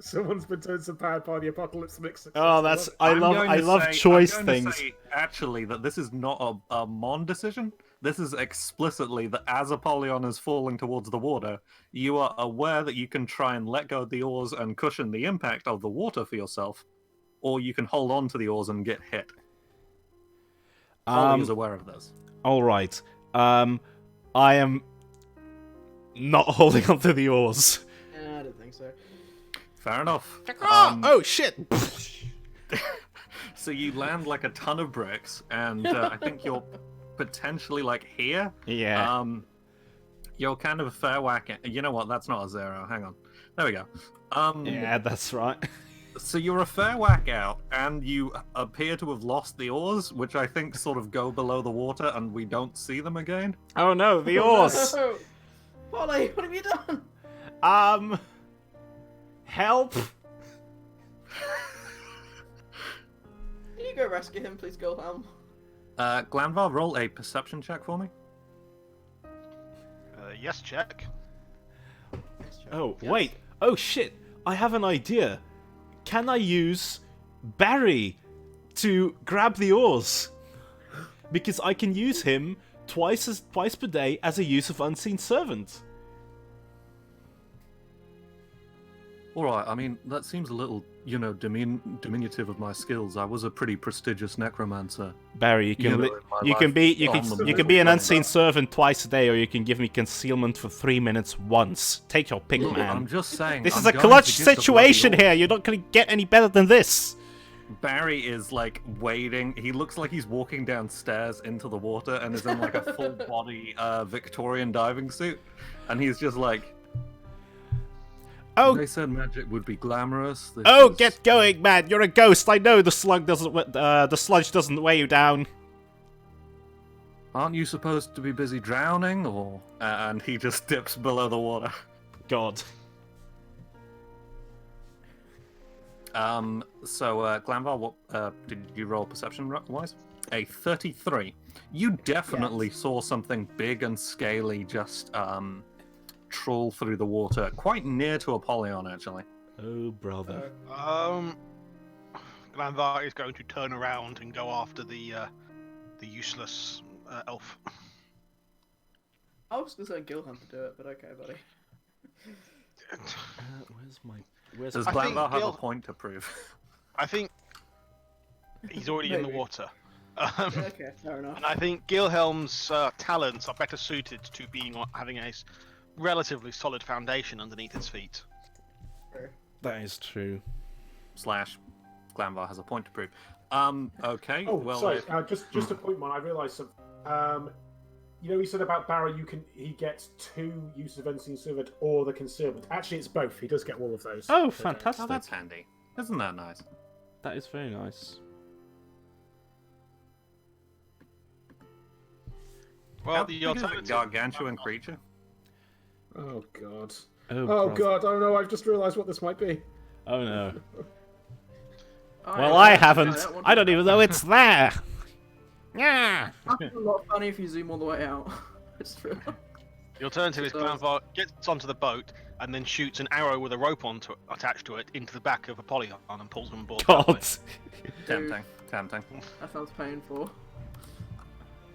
Someone's been doing some powered by the apocalypse mix. Oh, that's I I'm going to love say- choice I'm going to things. say, actually, that this is not a Mon decision. This is explicitly that as Apollyon is falling towards the water, you are aware that you can try and let go of the oars and cushion the impact of the water for yourself, or you can hold on to the oars and get hit. Ollie is aware of this. All right. I am not holding onto the oars. Yeah, I don't think so. Fair enough. Oh shit! So you land like a ton of bricks, and I think you're potentially like here. Yeah. You're kind of a fair whack. You know what? That's not a 0. Hang on. There we go. Yeah, that's right. So you're a fair whack out, and you appear to have lost the oars, which I think sort of go below the water, and we don't see them again. Oh no, the oars. No! Polly, what have you done? Help! Can you go rescue him, please, Gilhelm? Glanvar, roll a perception check for me. Yes, check. Oh, wait. Oh shit. I have an idea. Can I use Barry to grab the oars? because I can use him twice per day as a use of unseen servant. All right. I mean, that seems a little, diminutive of my skills. I was a pretty prestigious necromancer. Barry, you can in my you life, can be you on can the you can be an middle unseen ground. servant twice a day, or you can give me concealment for 3 minutes once. Take your pick, Look, man. I'm just saying. This I'm is a going clutch to give the situation bloody here. You're not gonna get any better than this. Barry is like wading. He looks like he's walking downstairs into the water and is in like a full body Victorian diving suit, and he's just like, Oh, they said magic would be glamorous. This oh, is- get going, man. You're a ghost. I know the sludge doesn't weigh you down. Aren't you supposed to be busy drowning, or? And he just dips below the water. God. So Glanvar, what did you roll perception-wise? A 33. You definitely saw something big and scaly just trawl through the water, quite near to Apollyon, actually. Oh, brother. Glanvar is going to turn around and go after the useless elf. I was gonna say Gilham to do it, but okay, buddy. Where's Does I think Glanvar have Gil- a point to prove? I think he's already in the Maybe. water. Okay, fair enough. And I think Gilhelm's talents are better suited to having a relatively solid foundation underneath his feet. That is true. / Glanvar has a point to prove. Okay. Oh, well, sorry. Just a point, man. I realised something. You said about Barry, he gets 2 uses of unseen servant or the concealment. Actually, it's both. He does get all of those. Oh, Okay. fantastic. oh, that's handy. Isn't that nice? That is very nice. Well, How the big is a alternative. gargantuan creature? Oh god. Oh, Oh brother. god. Oh no. I've just realised what this might be. Oh, no. Oh, Well, yeah, I no, haven't. that one- I don't even know it's there. Yeah. That's a lot funny if you zoom all the way out. It's true. The alternative is Glanvar gets onto the boat and then shoots an arrow with a rope attached to it into the back of Apollyon and pulls him aboard. that way. God. Tempting. Tempting. That sounds painful.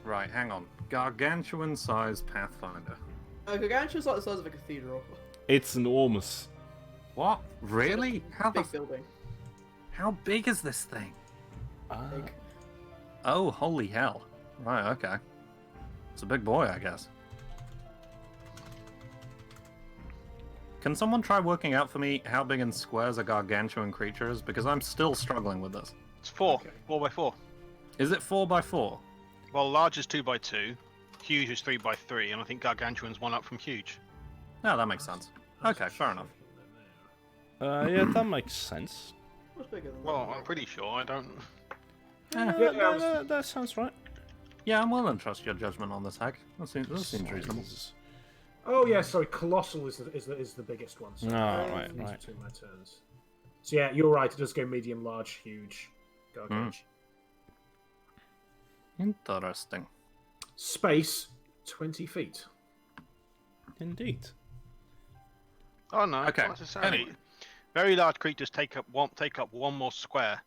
Right, hang on. Gargantuan-sized Pathfinder. Gargantua's like the size of a cathedral. It's enormous. What? Really? Big building. How big is this thing? Big. Oh, holy hell. Right, okay. It's a big boy, I guess. Can someone try working out for me how big in squares a gargantuan creature is? Because I'm still struggling with this. It's 4. Okay. 4 by 4. Is it 4x4? Well, large is 2 by 2, huge is 3 by 3, and I think Gargantuan's 1 up from huge. Oh, that makes sense. Okay, fair enough. Yeah, that makes sense. What's bigger than Well, that? I'm pretty sure. I don't. That sounds right. Yeah, I'm willing to trust your judgment on this, Hag. That seems reasonable. Oh yeah. Sorry. Colossal is the biggest one. So Oh, right, these are right. 2 of my turns. So yeah, you're right. It does go medium, large, huge, gargantuan. Interesting. Space 20 feet. Indeed. Oh no, Okay, not necessarily. anyway. Very large creatures take up one more square.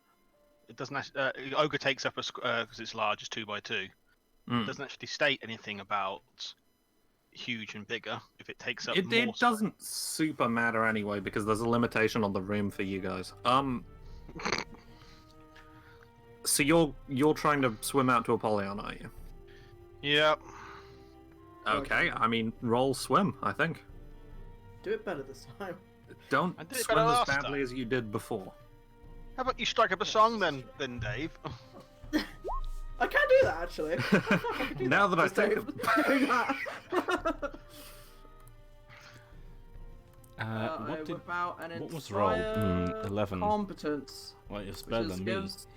It doesn't. Ogre takes up a square because it's large, it's 2 by 2. It doesn't actually state anything about huge and bigger. If it takes up It more. doesn't super matter anyway because there's a limitation on the room for you guys. So you're trying to swim out to Apollyon, are you? Yep. Okay, I mean roll swim, I think. Do it better this time. Don't I did it swim better as last badly time. as you did before. How about you strike up a song then, Dave? I can do that actually. I can do Now that I Just think Dave doing that. What did? whip out an what was roll? inspire 11. competence, Well, it's which better is, than me. gives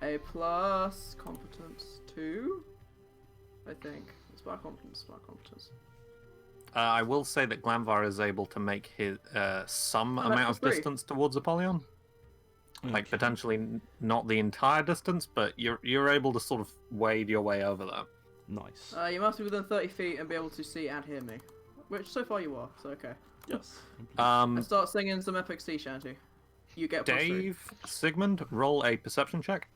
a plus competence 2. I think inspire competence. I will say that Glanvar is able to make his some Oh, amount that's of three. distance towards Apollyon. Like potentially not the entire distance, but you're able to sort of wade your way over there. Nice. You must be within 30 feet and be able to see and hear me, which so far you are. So okay. Yes. I start singing some epic sea shanty. You get +3. Dave, Sigmund, roll a perception check.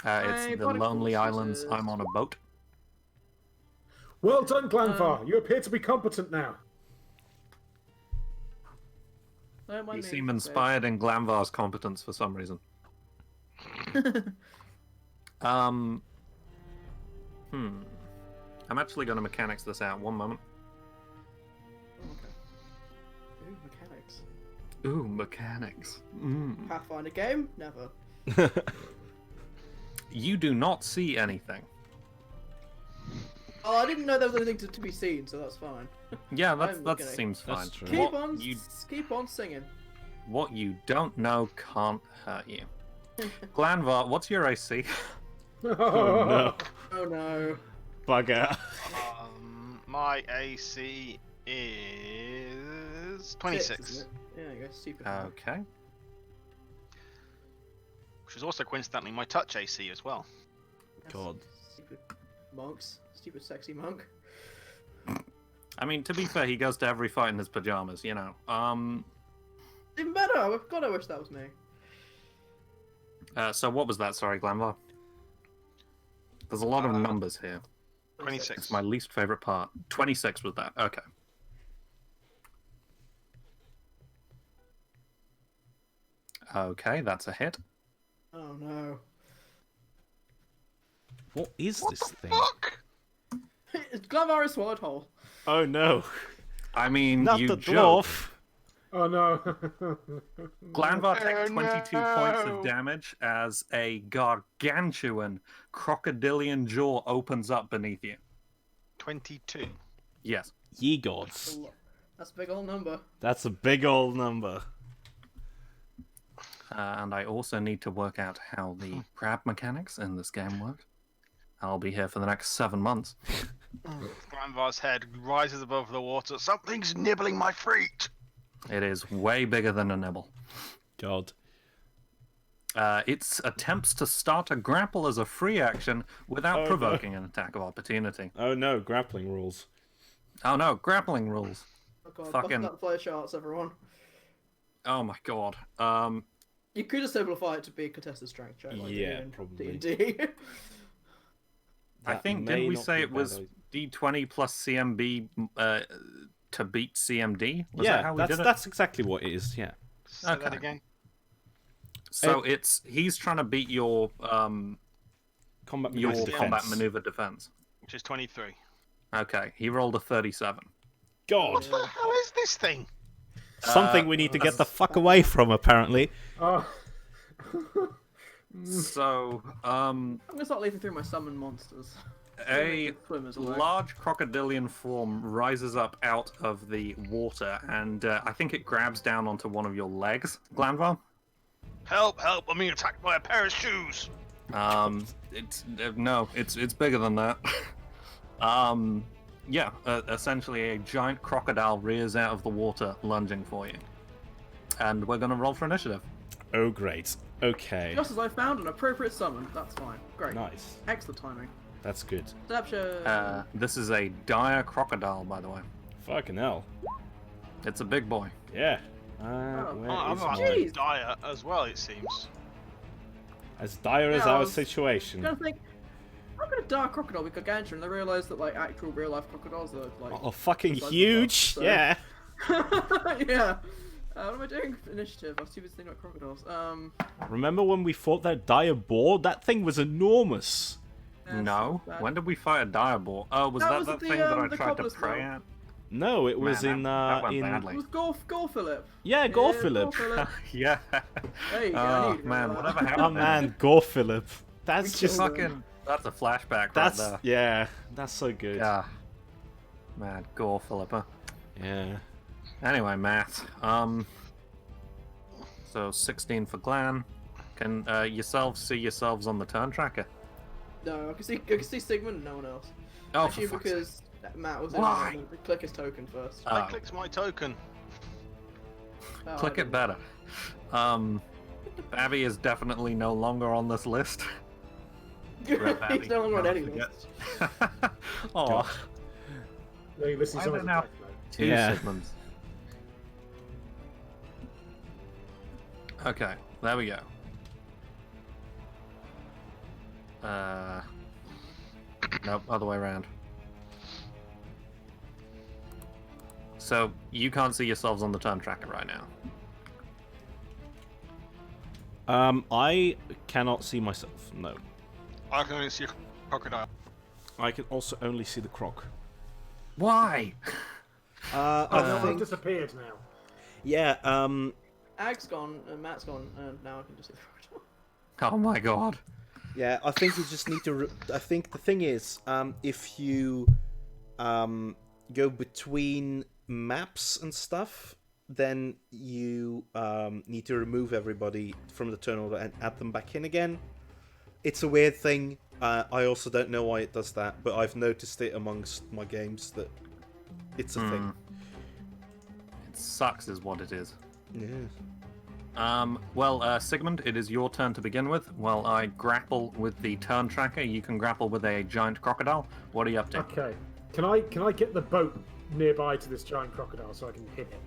It's Hey, the body Lonely forces. Islands. I'm on a boat. Well done, Glanvar. You appear to be competent now. Don't mind You me, seem okay. inspired in Glanvar's competence for some reason. I'm actually going to mechanics this out. One moment. Ooh, mechanics. Ooh, mechanics. Pathfinder game? Never. You do not see anything. Oh, I didn't know there was anything to be seen, so that's fine. Yeah, I'm that kidding. seems fine. That's true. Keep on singing. What you don't know can't hurt you. Glanvar, what's your AC? Oh no. Oh no. Bugger. My AC is 26, 6, isn't it? Yeah, you go stupid. high. Okay. which is also coincidentally my touch AC as well. That's God. Stupid monks. Stupid sexy monk. I mean, to be fair, he goes to every fight in his pajamas, you know. Even better. God, I wish that was me. So what was that? Sorry, Glanvar. There's a lot of numbers here. 26. It's my least favorite part. 26 was that. Okay. Okay, that's a hit. Oh no. What is What this the thing? fuck? Glavar is swallowed whole. Oh no. I mean, Not you the joke. dwarf. Oh no. Glanvar Oh, takes 22 points no. of damage as a gargantuan crocodilian jaw opens up beneath you. 22. Yes. Ye gods. That's a big old number. That's a big old number. And I also need to work out how the grab mechanics in this game work. I'll be here for the next 7 months. Granvar's head rises above the water. Something's nibbling my feet. It is way bigger than a nibble. God. Its attempts to start a grapple as a free action without Oh, no. provoking an attack of opportunity. Oh no, grappling rules. Oh no, grappling rules. Oh god, Fucking- busting up the flow charts, everyone. Oh my god. You could just simplify it to be a contested strength check. Like Yeah, in probably. D&D. I That think, may did we not say be a it bad was idea. D20 plus CMB to beat CMD? Was Yeah, that how we that's did it? that's exactly what it is. Yeah. Say that Okay. again. So he's trying to beat your Combat your maneuver combat defense. maneuver defense. Which is 23. Okay, he rolled a 37. God. What the hell is this thing? Something we need to get the fuck away from, apparently. Oh. So, I'm gonna start leafing through my summon monsters. a Swimmers away. large crocodilian form rises up out of the water, and I think it grabs down onto one of your legs, Glanvar. Help, help, I'm being attacked by a pair of shoes. It's no, it's bigger than that. Yeah, essentially a giant crocodile rears out of the water, lunging for you, and we're gonna roll for initiative. Oh, great. Okay. Just as I found an appropriate summon. That's fine. Great. Nice. Excellent timing. That's good. Deception. This is a dire crocodile, by the way. Fucking hell. It's a big boy. Yeah. Oh, Where I'm is about mine? to Jeez. dire as well, it seems. As dire as Yeah, I our was situation. I'm gonna think. I'm gonna die crocodile with gargantuan, and I realised that like actual real life crocodiles are like. Oh, fucking the size of huge. us, so- Yeah. Yeah. What am I doing? Initiative. I was too busy thinking about crocodiles. Remember when we fought that dire boar? That thing was enormous. that's No. bad. When did we fight a dire boar? Oh, was That that was that at the, thing that I the tried to cobbler's pray mill. at? No, it was Man, in that went in badly. It was Gore Philip. Yeah, Gore Philip. Philip. Yeah. There you go. I Oh knew you man, knew whatever that. happened? Oh man, Gore Philip. That's We just killed him. Fucking. That's a flashback that's right there. yeah, that's so good. Yeah. Man, Gore Philippa. Yeah. Anyway, Matt. So 16 for Glan. Can yourselves see yourselves on the turn tracker? No, I can see Sigmund and no one else. Oh, Actually, for fuck's sake. because Matt was in Why? there, click his token first. Oh. I clicked my token. Oh, Click I it better. Babby is definitely no longer on this list. didn't. Rip Abby. He's no longer on any Don't list. Oh, Hey, listen, Why someone's now? attacked, though. two Yeah. Sigmunds. Okay, there we go. Nope, other way around. So you can't see yourselves on the turn tracker right now. I cannot see myself. No, I can only see a crocodile. I can also only see the croc. Why? Oh, no, I I've think, disappeared now. yeah. Ag's gone and Matt's gone, and now I can just see the crocodile. Oh my god. Yeah, I think you just need to. I think the thing is, if you go between maps and stuff, then you need to remove everybody from the turn order and add them back in again. It's a weird thing. I also don't know why it does that, but I've noticed it amongst my games that it's a thing. It sucks is what it is. Yeah. Well, Sigmund, it is your turn to begin with. While I grapple with the turn tracker, you can grapple with a giant crocodile. What are you up to? Okay. Can I get the boat nearby to this giant crocodile so I can hit it?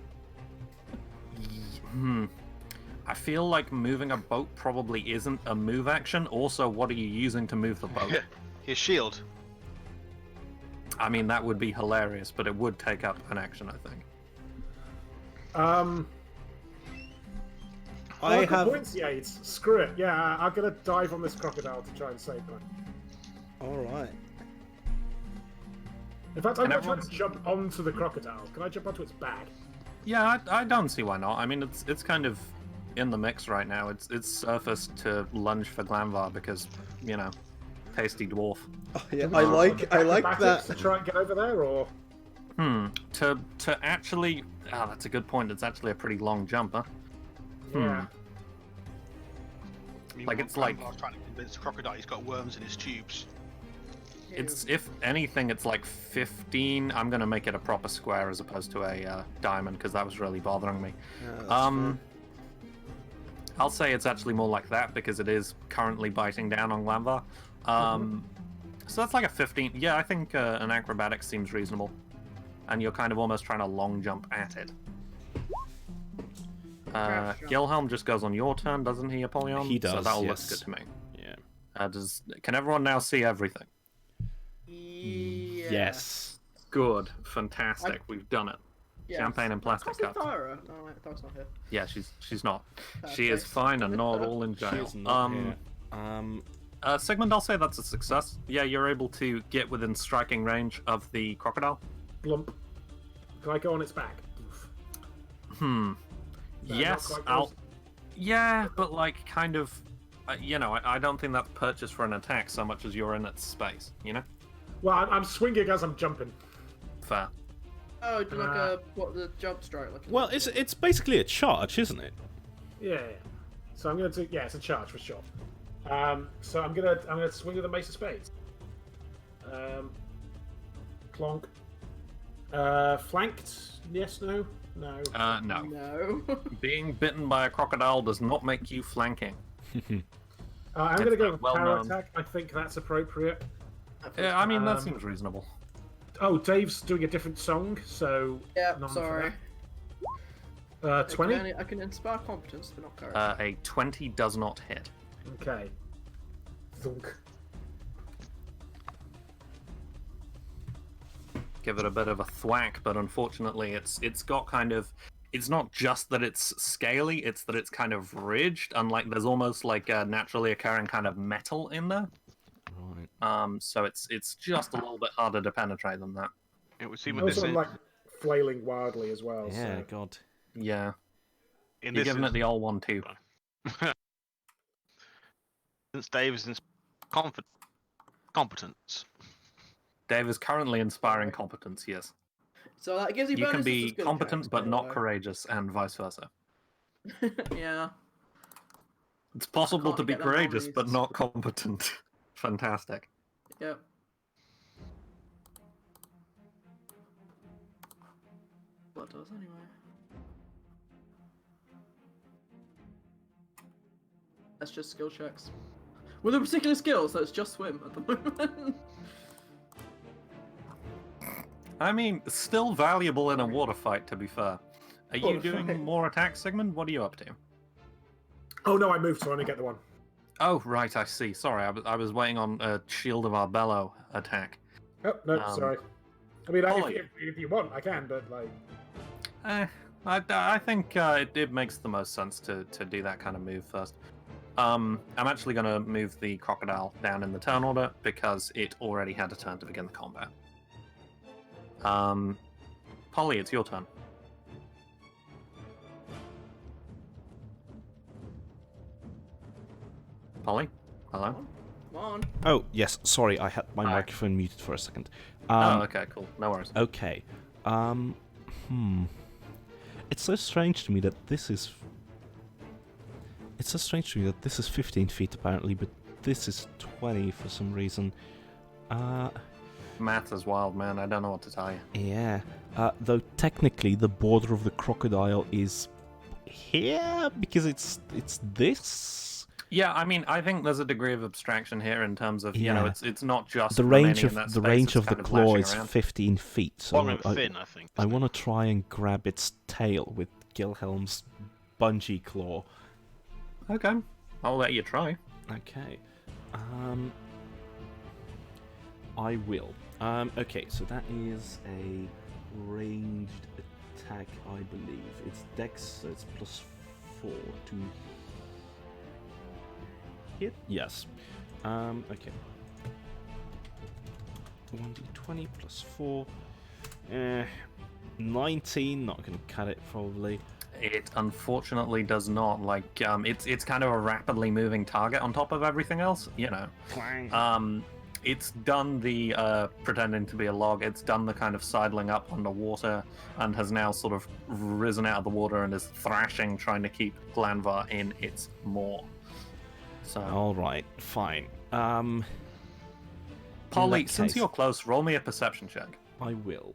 I feel like moving a boat probably isn't a move action. Also, what are you using to move the boat? His shield. I mean, that would be hilarious, but it would take up an action, I think. I I've got have. buoyancy aids. Screw it. Yeah, I'm gonna dive on this crocodile to try and save them. All right. In fact, I'm And gonna try to everyone's- jump onto the crocodile. Can I jump onto its back? Yeah, I don't see why not. I mean, it's kind of in the mix right now. It's surfaced to lunge for Glanvar because, you know, tasty dwarf. Oh, yeah, I like Acrobatics that. to try and get over there, or To actually... Ah, that's a good point. It's actually a pretty long jump, huh? yeah. Like, it's like- I was trying to convince the crocodile he's got worms in his tubes. It's, if anything, it's like 15. I'm going to make it a proper square as opposed to a diamond, because that was really bothering me. That's fine. I'll say it's actually more like that, because it is currently biting down on Glanvar. So that's like a 15. Yeah, I think an acrobatics seems reasonable. And you're kind of almost trying to long jump at it. Crouch jump. Gilhelm just goes on your turn, doesn't he, Apollyon? He does, So that'll yes. look good to me. Yeah. Can everyone now see everything? Yeah. Yes. Good. Fantastic. We've done it. Yes. Champagne and plastic How's the cups. Thyra? No, wait, that's not here. Yeah, she's not. She is Perfect. fine and not all in jail. She is not here. Sigmund, I'll say that's a success. Yeah, you're able to get within striking range of the crocodile. Blump. Can I go on its back? Oof. No, Yes, not quite I'll. close. Yeah, but like kind of, you know, I don't think that's purchased for an attack so much as you're in its space. You know, Well, I'm swinging as I'm jumping. fair. Oh, do like the jump strike? Like Well, it's basically a charge, isn't it? Yeah. So I'm gonna do. Yeah, it's a charge for sure. So I'm gonna swing with the mace of spades. Clonk. Flanked? Yes. No. No. No. No. Being bitten by a crocodile does not make you flanking. I'm gonna go It's with well power known. attack. I think that's appropriate. Yeah, I mean that seems reasonable. Oh, Dave's doing a different song, so Yeah, none for sorry. that. 20. I can inspire competence, but not courage. A 20 does not hit. Okay. Thunk. Give it a bit of a thwack, but unfortunately it's got kind of, it's not just that it's scaly, it's that it's kind of ridged, unlike there's almost like a naturally occurring kind of metal in there. Right. So it's just a little bit harder to penetrate than that. It would seem with Also, this I'm like flailing wildly as well. Yeah, So. God. Yeah, in you're this giving it the old one too. since Dave is in competence. Dave is currently inspiring competence, yes. So that gives you You can bonuses to be skill competent checks, but by the not way. courageous, and vice versa. Yeah. It's possible can't to be get them on courageous but these. not competent. Fantastic. Yep. What does anyway? That's just skill checks. With a particular skill, so it's just swim at the moment. I mean, still valuable in a water fight, to be fair. Are you Water doing fight. more attacks, Sigmund? What are you up to? Oh no, I moved, so I only get the one. Oh, right, I see. Sorry, I was waiting on a Shield of Arbello attack. Oh no, sorry. I mean, Polly. if you want, I can, but like. I think it makes the most sense to do that kind of move first. I'm actually going to move the crocodile down in the turn order because it already had a turn to begin the combat. Polly, it's your turn. Polly? Hello? Come on. Oh, yes, sorry, I had my Hi. microphone muted for a second. Oh, okay, cool. No worries. Okay. It's so strange to me that this is... It's so strange to me that this is 15 feet, apparently, but this is 20 for some reason. Math is wild, man. I don't know what to tell you. Yeah. Though technically the border of the crocodile is here, because it's this... Yeah, I mean, I think there's a degree of abstraction here in terms of, you know, Yeah. it's not just The range remaining of in that the space, range it's of the kind of claw lashing is around. 15 feet, so Long and thin, I think. I want to try and grab its tail with Gilhelm's bungee claw. Okay, I'll let you try. Okay. I will. Okay, so that is a ranged attack, I believe. It's dex, so it's +4 to hit. Yes. Okay. 1d20 +4. 19. Not gonna cut it probably. It unfortunately does not. Like, it's kind of a rapidly moving target on top of everything else, you know. Clang. It's done the pretending to be a log. It's done the kind of sidling up underwater and has now sort of risen out of the water and is thrashing, trying to keep Glanvar in its maw. So, All right, fine. Polly, that since case- you're close, roll me a perception check. I will.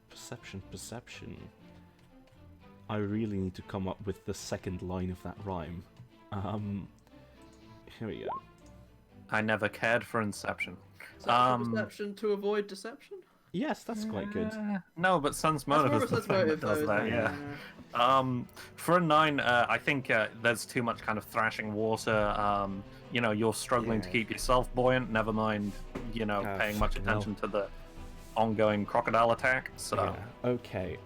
Perception. I really need to come up with the second line of that rhyme. Here we go. I never cared for Inception. Is that for perception to avoid deception? Yes, that's quite good. No, but Sun's That's Motive more is of a the sense thing motive, that does though, that, isn't it? yeah. For a 9, I think there's too much kind of thrashing water. You know, you're struggling to Yeah. keep yourself buoyant, never mind, you know, paying much fucking hell. attention to the ongoing crocodile attack. So, Yeah. Okay.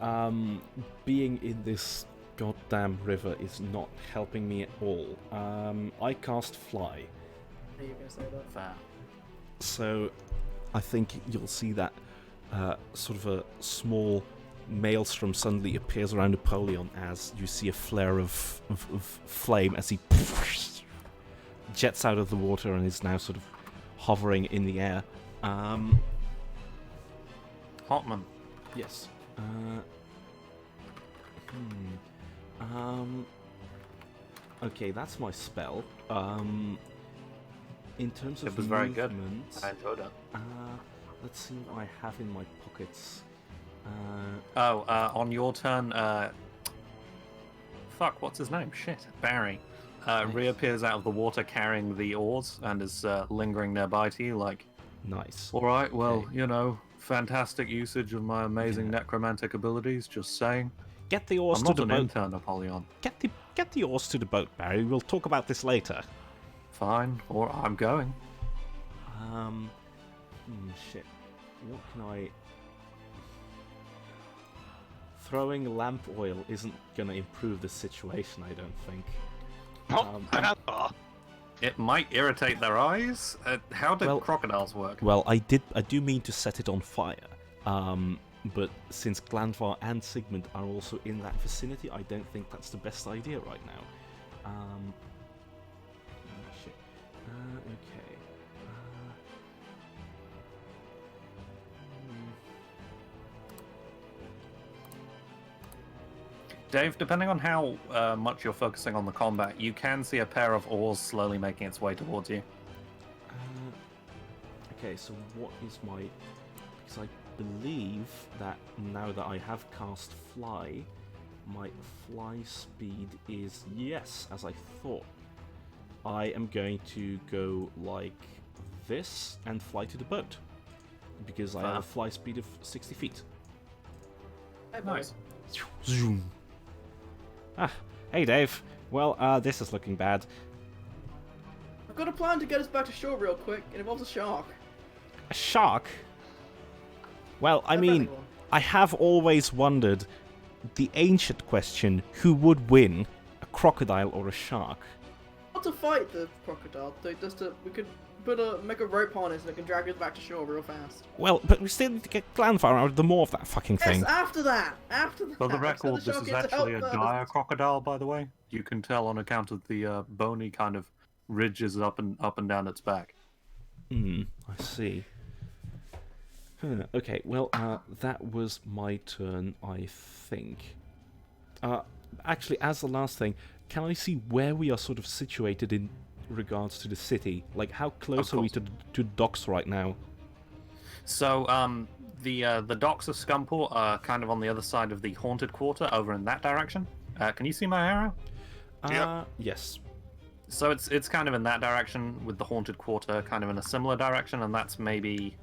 Being in this goddamn river is not helping me at all. I cast Fly, Are you gonna say that? fair. so I think you'll see that sort of a small maelstrom suddenly appears around Napoleon as you see a flare of flame as he jets out of the water and is now sort of hovering in the air. Hotman. Yes. Okay, that's my spell. In terms of It was very good. movement, I enjoyed it. let's see what I have in my pockets. On your turn, fuck, what's his name? Shit, Barry. Reappears out of the water carrying the oars and is lingering nearby to you, like, Nice. all right, well, Okay. you know, fantastic usage of my amazing necromantic abilities, just saying. Get the oars I'm to not the an boat. intern, Apollyon. Get the oars to the boat, Barry. We'll talk about this later. Fine, or I'm going. Shit. What can I... Throwing lamp oil isn't gonna improve the situation, I don't think. It might irritate their eyes. How do Well- crocodiles work? Well, I do mean to set it on fire. But since Glandvar and Sigmund are also in that vicinity, I don't think that's the best idea right now. Shit. Okay. Dave, depending on how much you're focusing on the combat, you can see a pair of oars slowly making its way towards you. Okay, so what is my... Because I believe that now that I have cast Fly, my fly speed is, yes, as I thought. I am going to go like this and fly to the boat. Because I have a fly speed of 60 feet. Nice. Zoom. Hey Dave. Well, this is looking bad. got a plan to get us back to shore real quick. It involves a shark. A shark? Well, I A mean, friendly one. I have always wondered the ancient question, who would win, a crocodile or a shark? Not to fight the crocodile, we could make a rope harness and it can drag us back to shore real fast. Well, but we still need to get Glanfire out of the more of that fucking thing. Yes, after that. For the Send record, this shark is in to actually a help dire first. crocodile, by the way. You can tell on account of the bony kind of ridges up and down its back. I see. Okay, well, that was my turn, I think. Actually, as the last thing, can I see where we are sort of situated in regards to the city? Like, how close are we to docks right now? So, the docks of Scumport are kind of on the other side of the Haunted Quarter, over in that direction. Can you see my arrow? Yep. Yes. So it's kind of in that direction, with the Haunted Quarter kind of in a similar direction, and that's maybe...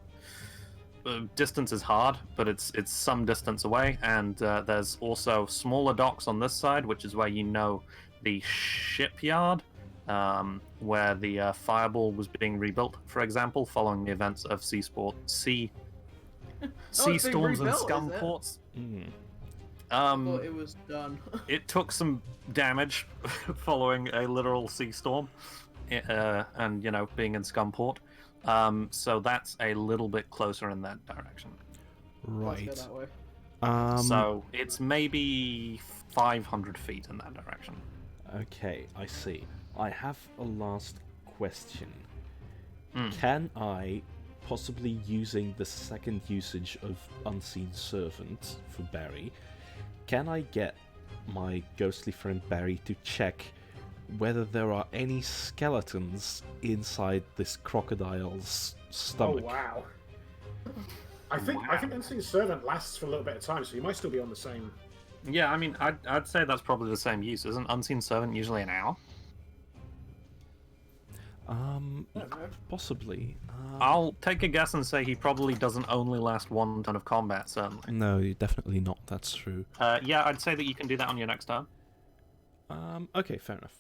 distance is hard, but it's some distance away, and there's also smaller docks on this side, which is where the shipyard, where the Fireball was being rebuilt, for example, following the events of sea being storms and rebuilt, scum is it? ports. I thought it was done. It took some damage following a literal sea storm, and being in Scumport. So that's a little bit closer in that direction. Right. Let's go that way. So it's maybe 500 feet in that direction. Okay, I see. I have a last question. Can I, possibly using the second usage of Unseen Servant for Barry, can I get my ghostly friend Barry to check whether there are any skeletons inside this crocodile's stomach? Oh wow! I think Unseen Servant lasts for a little bit of time, so you might still be on the same. Yeah, I mean, I'd say that's probably the same use. Isn't Unseen Servant usually an hour? Possibly. I'll take a guess and say he probably doesn't only last one turn of combat, certainly. No, definitely not. That's true. Yeah, I'd say that you can do that on your next turn. Okay, fair enough.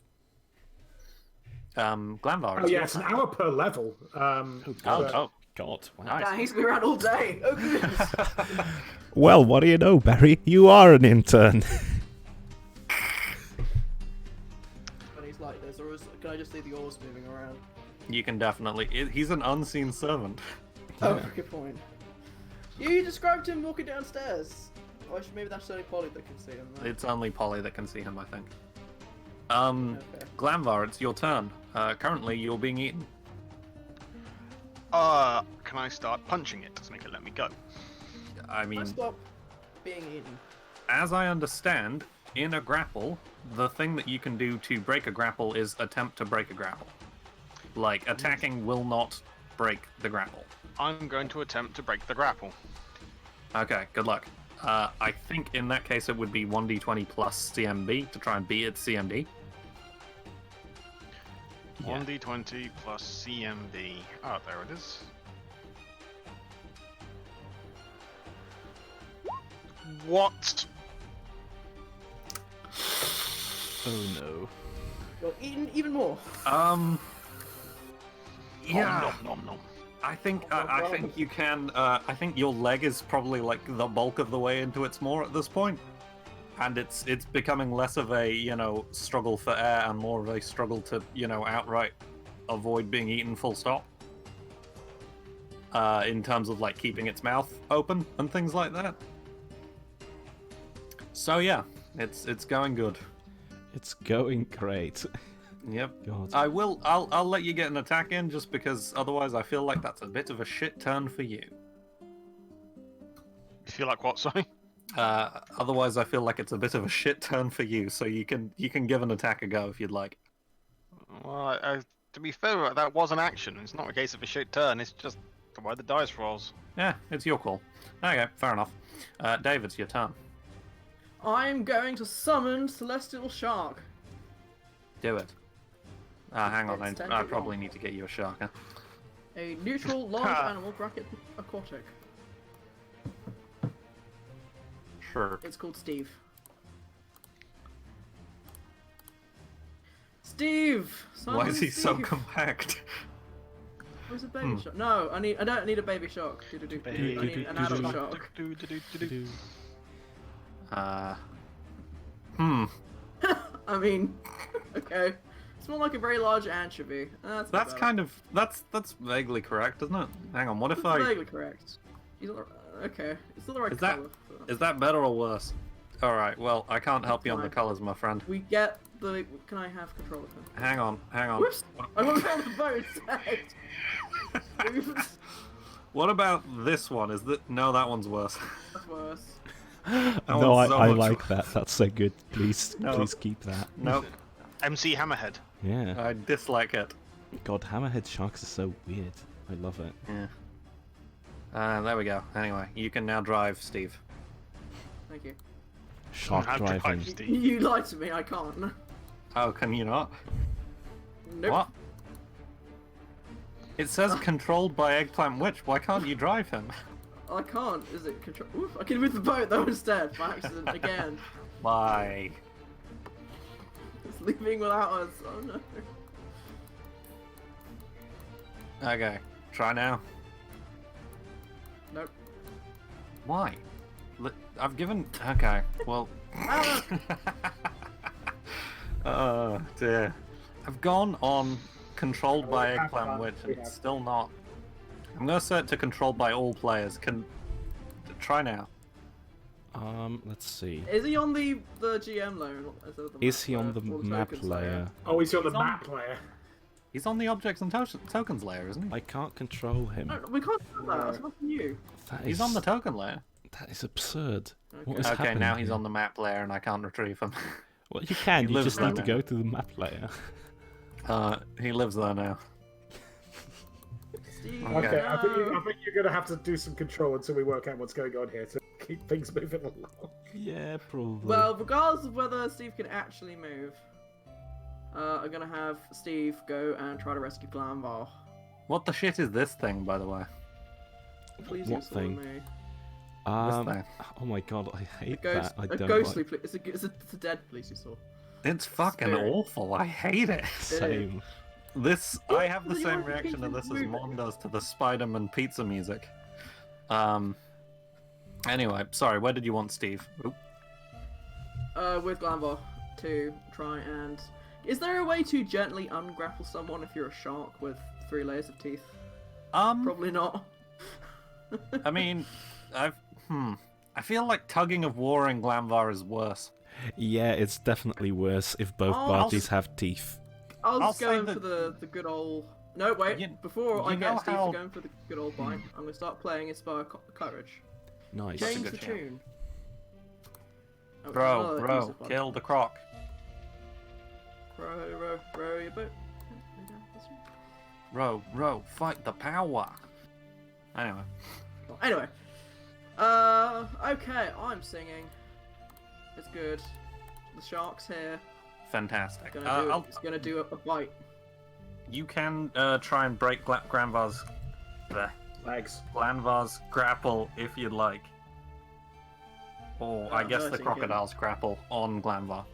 Glanvar. Oh yeah, it's an hour per level. God. God. Wow. Nice. Yeah, he's been around all day. Oh goodness. Well, what do you know, Barry? You are an intern. When he's like this, can I just see the oars moving around? You can definitely. He's an unseen servant. Oh, good point. You described him walking downstairs. Or maybe that's only Polly that can see him. Right? It's only Polly that can see him, I think. Okay. Glanvar, it's your turn. Currently, you're being eaten. Can I start punching it? Doesn't make it let me go. I mean, Stop being eaten. as I understand, in a grapple, the thing that you can do to break a grapple is attempt to break a grapple. Like, attacking will not break the grapple. I'm going to attempt to break the grapple. Okay, good luck. I think in that case it would be 1d20 plus CMB to try and beat its CMD. 1d20 plus CMB. Oh, there it is. What? Oh no. You're eaten even more. Yeah. Nom, nom, nom. I think you can. I think your leg is probably like the bulk of the way into its maw at this point, and it's becoming less of a struggle for air and more of a struggle to outright avoid being eaten. Full stop. In terms of like keeping its mouth open and things like that. So yeah, it's going good. It's going great. Yep. God. I'll let you get an attack in just because otherwise I feel like that's a bit of a shit turn for you. You feel like what, sorry? Otherwise I feel like it's a bit of a shit turn for you, so you can give an attack a go if you'd like. Well, to be fair, that was an action. It's not a case of a shit turn, it's just the way the dice rolls. Yeah, it's your call. Okay, fair enough. Dave, it's your turn. I'm going to summon Celestial Shark. Do it. Hang on, It's I 10 feet probably long. need to get you a shark. Huh? A neutral large animal bracket aquatic. Sure. It's called Steve. Steve! Why is he so Steve. compact? Where's a baby shock? No, I don't need a baby shock. I need an adult shock. I mean, okay. It's more like a very large anchovy. That's kind of that's vaguely correct, isn't it? Hang on, what if I? Vaguely correct. Okay, it's not the right color. Is that better or worse? All right. Well, I can't help you on the Fine. colors, my friend. We get the. Can I have control of him? Hang on. Whoops! I went on the boat. Oops. What about this one? No, that one's worse. That's worse. No, one's so I much like worse. that. That's so good. Please, No. please keep that. Nope. MC Hammerhead. Yeah. I dislike it. God, hammerhead sharks are so weird. I love it. Yeah. There we go. Anyway, you can now drive, Steve. Thank you. Shark Have to driving. drive, Steve. You lied to me. I can't. Oh, can you not? Nope. What? It says controlled by Eggplant Witch. Why can't you drive him? I can't. Is it control? Oof, I can move the boat though instead by accident again. Why? It's leaving without us. Oh no. Okay, try now. Nope. Why? I've given. Okay, well. Ah! Oh dear. I've gone on controlled by have Eggplant fun. Witch We and it's have. still not. I'm gonna set it to controlled by all players. Try now. Let's see. Is he on the GM layer? Instead of the Is map he on layer, the or map tokens layer? Oh, he's on the He's on- map layer. He's on the objects and tokens layer, isn't he? I can't control him. No, we can't do that. That's nothing new. That He's is- on the token layer. That is absurd. What Okay. is Okay, happening now he's here? on the map layer and I can't retrieve him. Well, you can. He You lives just there need to now. go to the map layer. He lives there now. Steve, Okay. Okay, I think no. you're gonna have to do some control until we work out what's going on here to keep things moving along. Yeah, probably. Well, regardless of whether Steve can actually move, I'm gonna have Steve go and try to rescue Glanvar. What the shit is this thing, by the way? Please What install thing? me. This thing. Oh my god, I hate Ghost, that. I a don't ghostly. like. It's a dead police install. It's fucking Spirit. awful. I hate it. Same. I have the You same want to reaction to keep this as moving. Mon does to the Spider-Man pizza music. Anyway, sorry, where did you want Steve? Oop. With Glanvar to try and. Is there a way to gently ungrapple someone if you're a shark with 3 layers of teeth? Probably not. I mean, I feel like tugging of war in Glanvar is worse. Yeah, it's definitely worse if both Oh, parties have teeth. I'll just I'll go say in that- for the good old. No, wait. You- Before I you know get Steve how- to go in for the good old bite, I'm gonna start playing Inspire Courage. Nice. That's a Change good the shout. tune. Oh, Bro, another bro, decent one. kill the croc. Row your boat. Row, fight the power. Anyway, Anyway, okay, I'm singing. It's good. The shark's here. fantastic. It's gonna do a bite. You can try and break Glanvar's Legs. grapple if you'd like. Or I guess the hurting him. crocodile's grapple on Glanvar.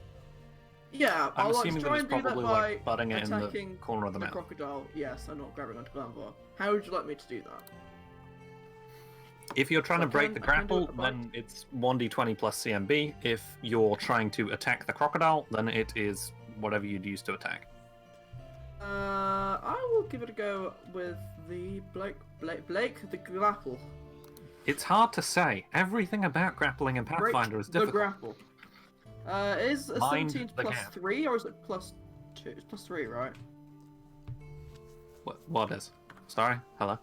Yeah, I'm I'll assuming that try it's and do that probably by like butting it in the attacking corner of the the mouth. crocodile. Yes, I'm not grabbing onto Glanvar. How would you like me to do that? If you're trying So to break I the can do grapple, it by- then it's 1d20 plus CMB. If you're trying to attack the crocodile, then it is whatever you'd use to attack. I will give it a go with the Blake the grapple. It's hard to say. Everything about grappling in Pathfinder is The difficult. grapple. Is a Mind 17 the plus gap. 3 or is it plus 2? It's plus 3, right? What is? Sorry? Hello?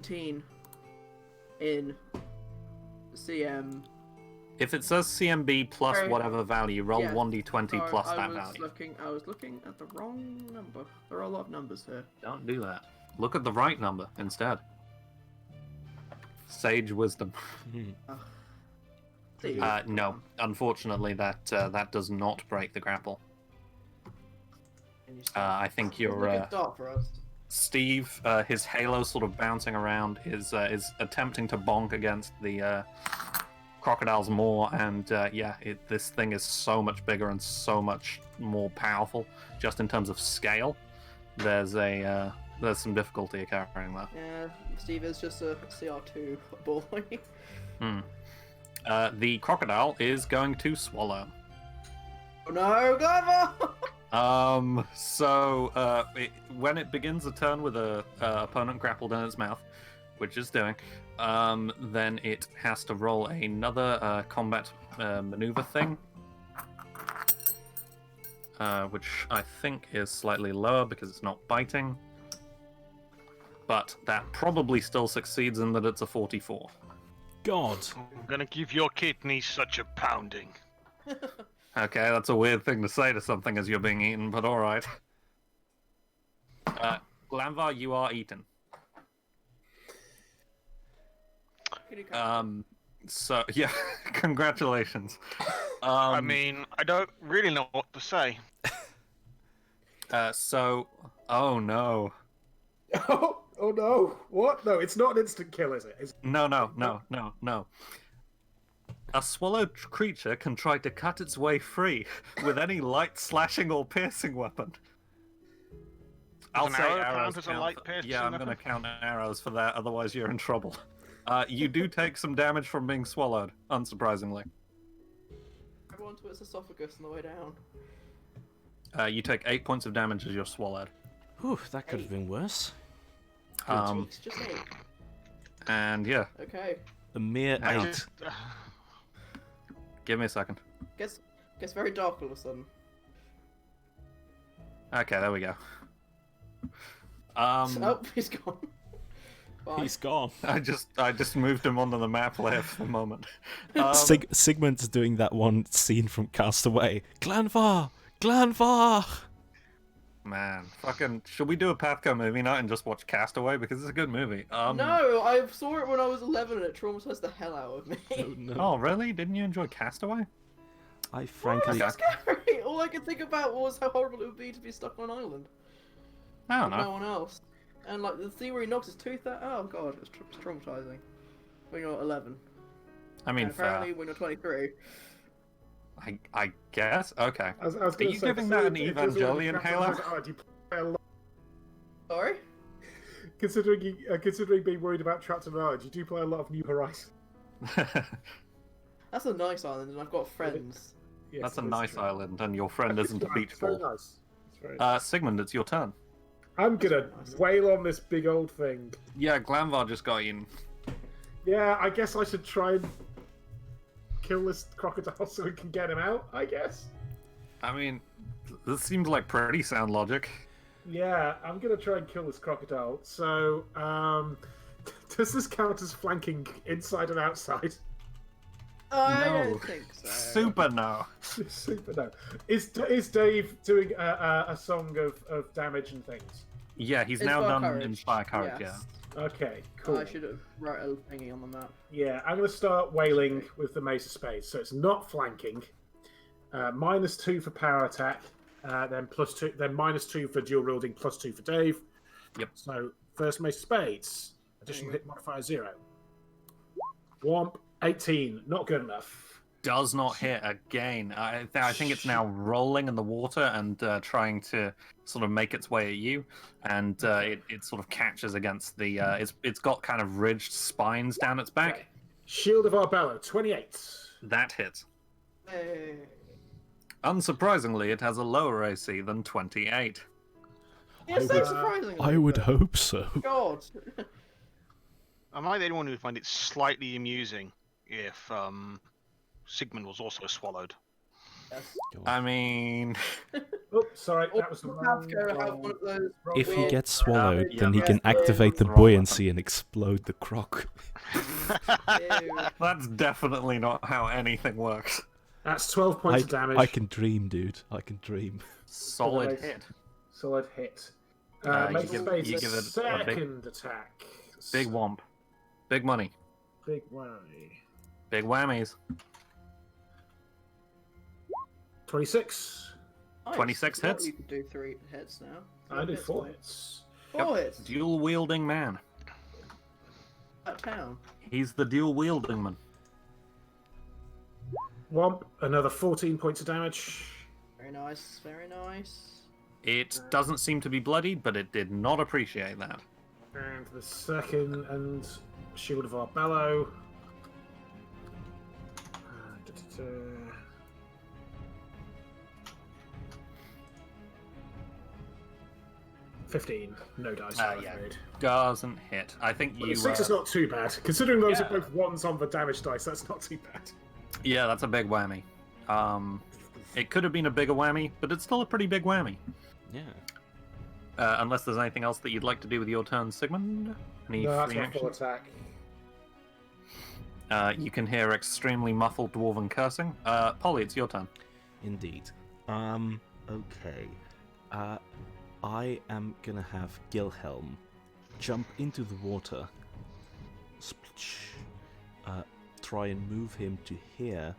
17 in CM. If it says CMB plus Sorry. whatever value, roll Yeah. 1d20 Sorry, plus I that was value. I was looking at the wrong number. There are a lot of numbers here. Don't do that. Look at the right number instead. Sage wisdom. See, No, unfortunately, that does not break the grapple. I think Look you're at dark for us. Steve. His halo sort of bouncing around is attempting to bonk against the crocodiles more, and this thing is so much bigger and so much more powerful, just in terms of scale. There's some difficulty occurring there. Yeah, Steve is just a CR2 boy. The crocodile is going to swallow. Oh no, Glover! When it begins a turn with a opponent grappled in its mouth, which it's doing, then it has to roll another combat maneuver thing, which I think is slightly lower because it's not biting. But that probably still succeeds in that it's a 44. God. I'm gonna give your kidneys such a pounding. Okay, that's a weird thing to say to something as you're being eaten, but alright. Glanvar, you are eaten. So, yeah, congratulations. I mean, I don't really know what to say. Oh no. Oh no! What? No, it's not an instant kill, is it? No. A swallowed creature can try to cut its way free with any light slashing or piercing weapon. I'll an say arrow arrows count as a count light for- piercing Yeah, I'm weapon? going to count arrows for that, otherwise you're in trouble. You do take some damage from being swallowed, unsurprisingly. Grab onto its esophagus on the way down. You take 8 points of damage as you're swallowed. Whew, that could have been worse. Jeez, just 8. And yeah, Okay. A mere I 8. Just, give me a second. Gets very dark all of a sudden. Okay, there we go. Oh, he's gone. Bye. He's gone. I just moved him onto the map layer for the moment. Sigmund's doing that one scene from Castaway. Glanvar! Glanvar! Man, fucking, should we do a PATHCO movie night and just watch Castaway? Because it's a good movie. No, I saw it when I was 11 and it traumatized the hell out of me. Oh, no. Oh, really? Didn't you enjoy Castaway? I Why frankly... was it scary? All I could think about was how horrible it would be to be stuck on an island. I don't With no know. one else. And like the scene where he knocks his tooth out. Oh god, it's traumatizing. When you're 11. I mean, And apparently when you're 23. I guess? Okay. I was Are gonna you say, giving that an considering it does all the Evangelion crap halo? on his art, you play a lot- Sorry? Considering being worried about Trapped in an Island, you do play a lot of New Horizons. That's a nice island and I've got friends. Yes, That's a it is nice true. island, and your friend isn't a beach It's very ball. nice. It's very nice. Sigmund, it's your turn. I'm gonna nice. wail on this big old thing. Yeah, Glanvar just got eaten. Yeah, I guess I should try and kill this crocodile so we can get him out, I guess. I mean, this seems like pretty sound logic. Yeah, I'm gonna try and kill this crocodile. So, does this count as flanking inside and outside? I No. don't think so. Super no. Super no. Is Dave doing a song of damage and things? Yeah, he's now Inspire done Courage. Inspire Courage, Yes. Okay, cool. I should have wrote a thingy on the map. Yeah, I'm going to start wailing with the Mace of Spades. So it's not flanking. -2 for power attack. Then +2. Then -2 for dual wielding. +2 for Dave. Yep. So first Mace of Spades. Additional hit modifier 0. Womp 18. Not good enough. Does not hit again. I think it's now rolling in the water and trying to sort of make its way at you, and it sort of catches against the. It's got kind of ridged spines down its back. Okay. Shield of Arbello 28. That hits. Hey. Unsurprisingly, it has a lower AC than 28. Yes, would- so surprisingly. I would hope so. God. am I the only one who would find it slightly amusing if Sigmund was also swallowed? Yes. I mean, Oh, sorry, Or that was the we'll wrong have to have roll. one of those If he weird- gets swallowed, yeah, then he yeah, can yeah, activate the wrong buoyancy and explode the croc. Ew. that's definitely not how anything works. That's 12 points of damage. I can dream, dude. I can dream. Solid Nice. hit. Solid hit. You Mace of give- Spades, you a give it a second attack. Big womp. Big money. Big worry. Big whammies. 26. Nice. 26 I thought hits? You could do 3 hits now. I do hits, 4 mate. hits. 4 hits. Dual wielding man. That town. He's the dual wielding man. Womp, another 14 points of damage. Very nice, very nice. It doesn't seem to be bloodied, but it did not appreciate that. And the second and Shield of Arbello. 15. No dice, I'm Yeah. afraid. Doesn't hit. I think Well, you. 6 is not too bad. Considering those Yeah. are both 1s on the damage dice, that's not too bad. Yeah, that's a big whammy. It could have been a bigger whammy, but it's still a pretty big whammy. Yeah. Unless there's anything else that you'd like to do with your turn, Sigmund? Any No, that's free my full action? attack. You can hear extremely muffled dwarven cursing. Polly, it's your turn. Indeed. Okay. I am gonna have Gilhelm jump into the water. Splitch. Try and move him to here.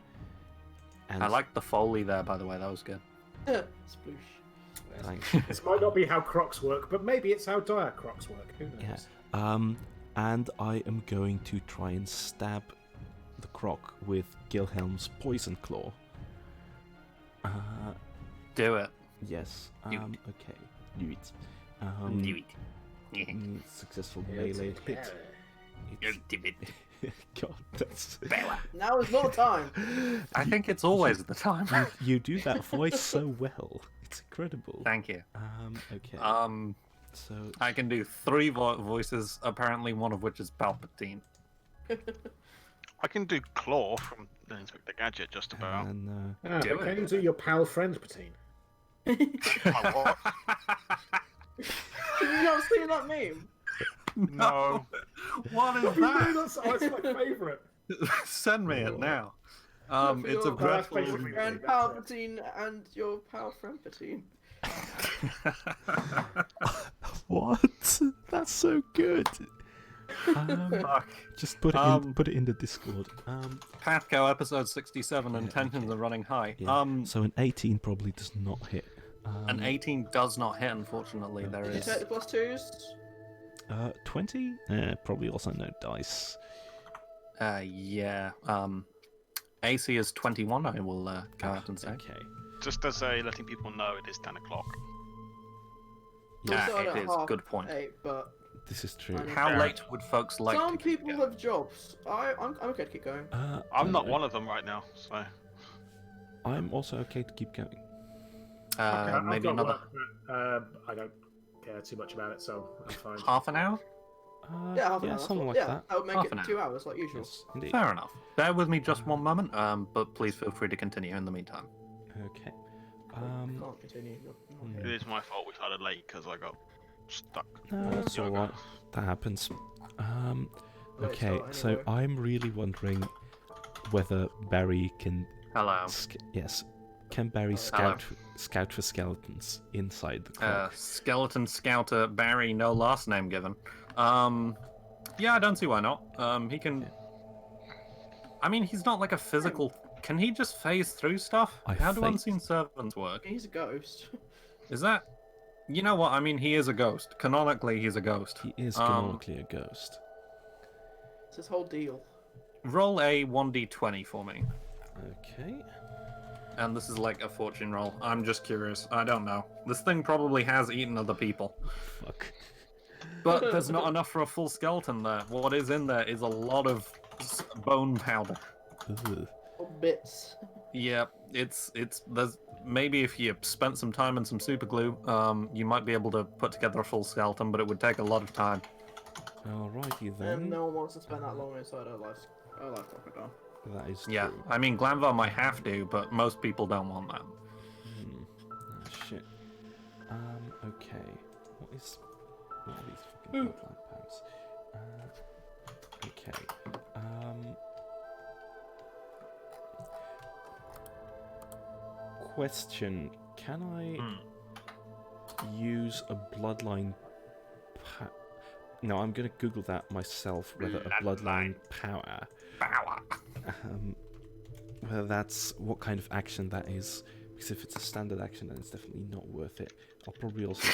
And I like the Foley there, by the way. That was good. Sploosh. Thanks. This might not be how crocs work, but maybe it's how dire crocs work. Who knows? Yeah. And I am going to try and stab the croc with Gilhelm's poison claw. Do it. Yes. Do it. Okay. Do it. Do it. Successful melee hit. Do it. God, that's. Now is not the time. I think it's always the time. You do that voice so well. It's incredible. Thank you. Okay. So I can do 3 voices, apparently one of which is Palpatine. I can do Claw from Inspector Gadget just about. and Do Can it. you do your pal friend, Patine? My what? Did you not see that meme? No. What is No, that? that's my favourite. Send me it now. For It's a your dreadful. basically- friend Palpatine and your pal friend Patine. what? That's so good. Fuck. Just put it in the Discord. PATHCO episode 67, and tensions are running high. Yeah. So an 18 probably does not hit. An 18 does not hit, unfortunately. There Did you is. take the +2s? 20? Probably also no dice. Yeah. AC is 21, I will go out and say. Okay. Just as a letting people know, it is 10 o'clock. Yeah, Also, I it don't is. half Good point. 8, but This is true. I know. How late would folks like some to keep people going? have jobs. I'm okay to keep going. I'm not one of them right now, so. I'm also okay to keep going. I've Maybe got another work, but, I don't care too much about it, so I'm fine. half an hour? Yeah, half an hour. something like yeah, that. that would make Half an it hour. 2 hours, like usual. Yes, indeed. Fair enough. Bear with me just one moment, but please feel free to continue in the meantime. Okay. Can't continue. It is my fault we started late because I got stuck. No, that's Yoga. alright. That happens. Late Okay, start so anyway. I'm really wondering whether Barry can. Hello. Yes. Can Barry scout for skeletons inside the clock? Skeleton Scouter Barry, no last name given. Yeah, I don't see why not. He can. I mean, he's not like a physical. Can he just phase through stuff? I How do think- unseen servants work? He's a ghost. Is that? You know what? I mean, he is a ghost. Canonically, he's a ghost. He is canonically a ghost. It's his whole deal. Roll a 1d20 for me. Okay. And this is like a fortune roll. I'm just curious. I don't know. This thing probably has eaten other people. Fuck. But there's not enough for a full skeleton there. What is in there is a lot of bone powder. Ugh. Or bits. Yeah, there's maybe if you spent some time and some super glue, you might be able to put together a full skeleton, but it would take a lot of time. Alrighty And then. no one wants to spend that long inside a life crocodile. That is Yeah, true. I mean Glanvar might have to, but most people don't want that. Oh, shit. Okay. What are these fucking bloodline pants? Okay. Question: Can I use a bloodline? No, I'm gonna Google that myself. Whether a bloodline power, whether that's what kind of action that is. Because if it's a standard action, then it's definitely not worth it. I'll probably also.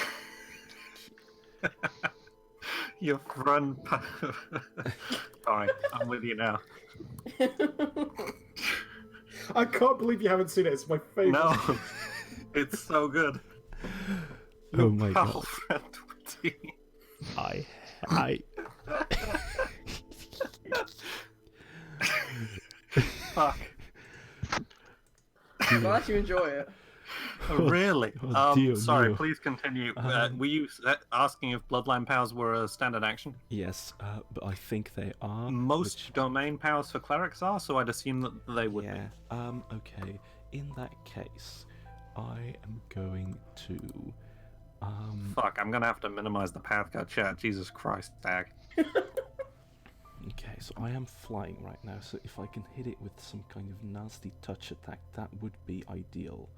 Your friend. Sorry, I'm with you now. I can't believe you haven't seen it. It's my favorite. No, it's so good. Oh my Pal god. friend Twitty. I Fuck. Glad you enjoy it. Really? dear Sorry, mio. please continue. Were you asking if bloodline powers were a standard action? Yes, but I think they are. Most domain powers for clerics are, so I'd assume that they would Yeah. Okay. In that case, I am going to. be. Fuck, I'm gonna have to minimize the PATHCO chat. Jesus Christ, Dag. Okay, so I am flying right now, so if I can hit it with some kind of nasty touch attack, that would be ideal.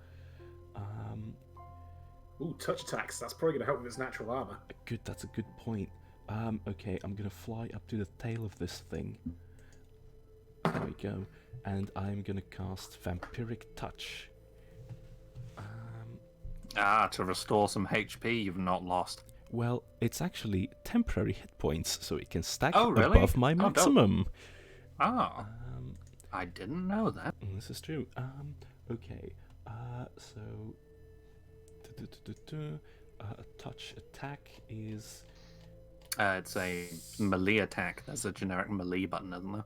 Ooh, touch attacks. That's probably going to help with its natural armor. Good, that's a good point. Okay, I'm gonna fly up to the tail of this thing. There we go. And I'm gonna cast Vampiric Touch. To restore some HP you've not lost. Well, it's actually temporary hit points, so it can stack Oh, really? above my Oh, dope. maximum. Oh, I didn't know that. This is true. Okay. So a touch attack is It's a melee attack. There's a generic melee button, isn't there?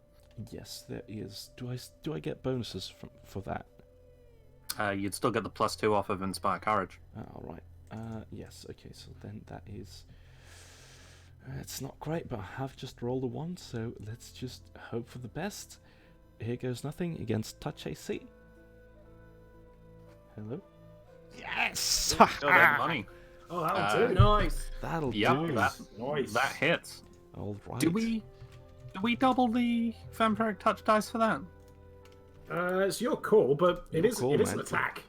yes, there is. Do I get bonuses for that? You'd still get the +2 off of Inspire Courage. All right. Yes. Okay. So then that is. It's not great, but I have just rolled a 1, so let's just hope for the best. Here goes nothing against touch AC. Hello. Yes. Still that money. Oh, that'll do. Nice. That'll Yep, do. Nice. that hits. All right. Do we double the Vampiric Touch dice for that? It's your call, but it Your is call, it is an man. attack.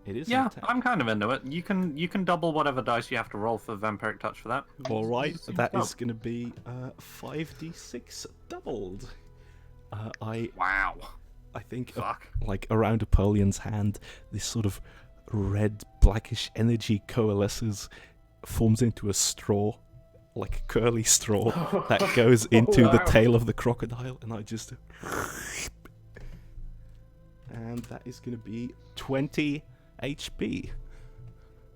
It is. an Yeah, attack. I'm kind of into it. You can double whatever dice you have to roll for Vampiric Touch for that. All right. Seems That dope. is going to be 5d6 doubled. Wow. I think Fuck. like around Apollion's hand, this sort of red blackish energy coalesces, forms into a straw, like a curly straw that goes into the wow. tail of the crocodile, and I just and that is going to be 20 HP.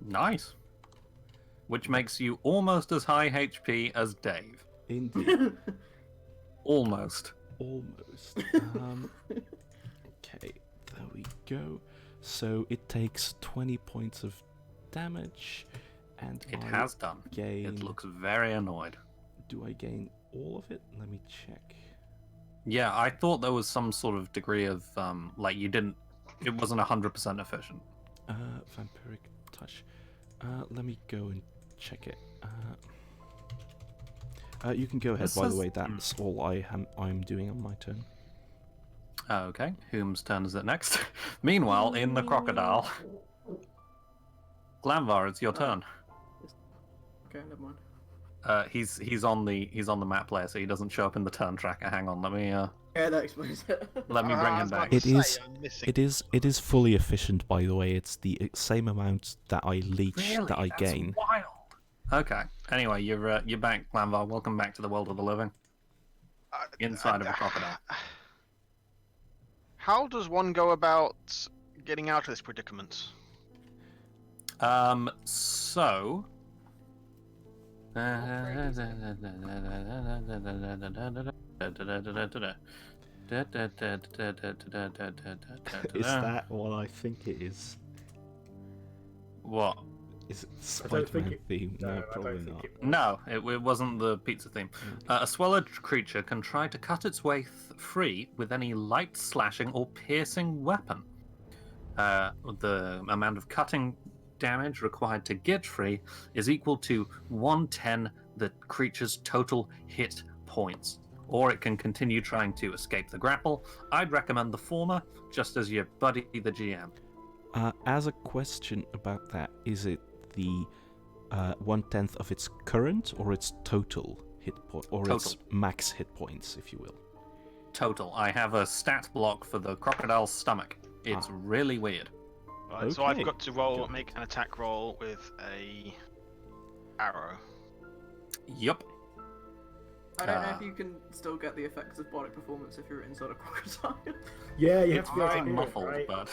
Nice. Which makes you almost as high HP as Dave. Indeed. Almost. Almost. Okay, there we go. So it takes 20 points of damage, and It I has done. gain. It looks very annoyed. Do I gain all of it? Let me check. Yeah, I thought there was some sort of degree of like you didn't. It wasn't 100% efficient. Vampiric touch. Let me go and check it. You can go ahead. This By the says- way, that's all I'm doing on my turn. Okay, whom's turn is it next? Meanwhile, in the crocodile, Glanvar, it's your turn. Okay, never mind. He's on the map layer, so he doesn't show up in the turn tracker. Hang on, let me Yeah, that explains it. bring I him was about back. to It say, is- I'm missing. It is fully efficient, by the way. It's the same amount that I leech Really? that I That's gain. wild. Okay. Anyway, you're back, Glanvar. Welcome back to the world of the living. Inside of a crocodile. How does one go about getting out of this predicament? So. Is that what I think it is? What? Is it I don't think Spider-Man it- theme? No, No, I probably don't think not. it was. No, it wasn't the pizza theme. A swallowed creature can try to cut its way free with any light slashing or piercing weapon. The amount of cutting damage required to get free is equal to 1/10 the creature's total hit points. Or it can continue trying to escape the grapple. I'd recommend the former, just as your buddy the GM. As a question about that, is it the 1/10 of its current or its total hit point, or its Total. max hit points, if you will? Total. I have a stat block for the crocodile's stomach. It's really weird. Right, so I've Okay. got to make an attack roll with a arrow. Yup. I don't know if you can still get the effects of body performance if you're inside a crocodile. Yeah, you have It's to be able to very hear it, muffled, right? but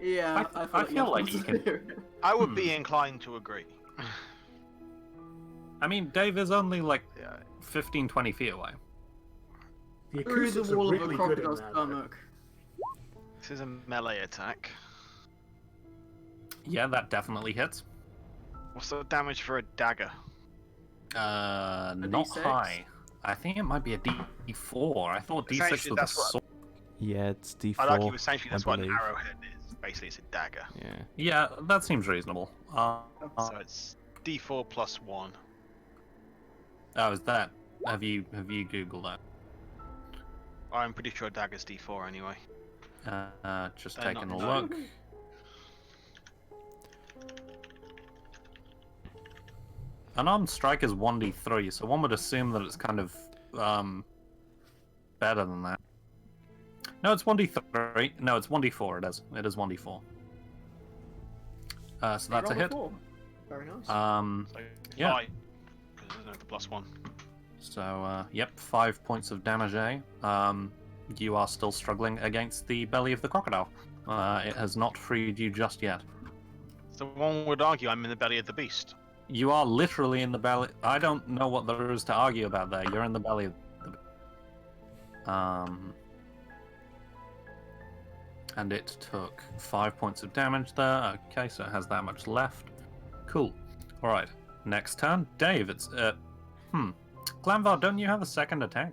Yeah, I feel like you can. I would be inclined to agree. I mean, Dave is only like Yeah. 15, 20 feet away. The Through the acoustics are wall of a really good in crocodile's there. stomach. This is a melee attack. Yeah, that definitely hits. What's the damage for a dagger? Not D6? high. I think it might be a D4. I thought D6 Essentially, was a that's what- sword. Yeah, it's D4. I'd argue essentially that's I what an believe. arrowhead is. Basically, it's a dagger. Yeah. Yeah, that seems reasonable. So it's D4 plus 1. Oh, is that? Have you googled that? I'm pretty sure a dagger's D4 anyway. Just They're taking a not- look. Unarmed strike is 1d3, so one would assume that it's kind of better than that. No, it's 1d3. No, it's 1d4. It is. It is 1d4. So that's a hit. Very nice. So Yeah. 5, because there's no the plus 1. So, yep, 5 points of damage, you are still struggling against the belly of the crocodile. It has not freed you just yet. So one would argue I'm in the belly of the beast. You are literally in the belly. I don't know what there is to argue about there. You're in the belly of the... And it took 5 points of damage there. Okay, so it has that much left. Cool. Alright, next turn. Dave, it's... Glanvar, don't you have a second attack?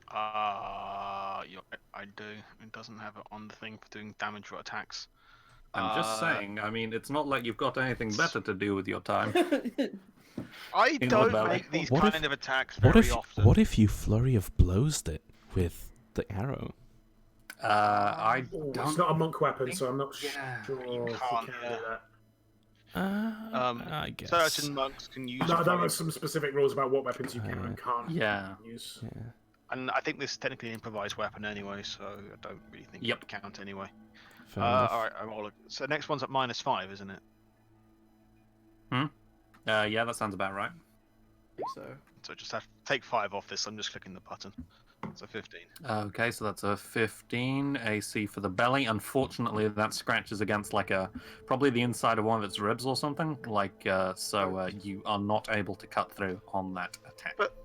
I do. It doesn't have it on the thing for doing damage or attacks. I'm just saying, I mean, it's not like you've got anything better to do with your time. I In the don't belly. make these What kind if- of attacks What very if often. what if you flurry of blows it with the arrow? I Oh, don't... it's not a monk weapon, so I'm not Yeah, sure you if you can't, can yeah. do that. I guess. Certain monks can use No, there flurry are some specific rules about what weapons you can and can't Yeah. use. Yeah. And I think this is technically an improvised weapon anyway, so I don't really think Yep. it would count anyway. Fair enough. Alright, so next one's at -5, isn't it? Yeah, that sounds about right. So So just have to take 5 off this. I'm just clicking the button. So 15. Okay, so that's a 15 AC for the belly. Unfortunately, that scratches against like probably the inside of one of its ribs or something. So you are not able to cut through on that attack. But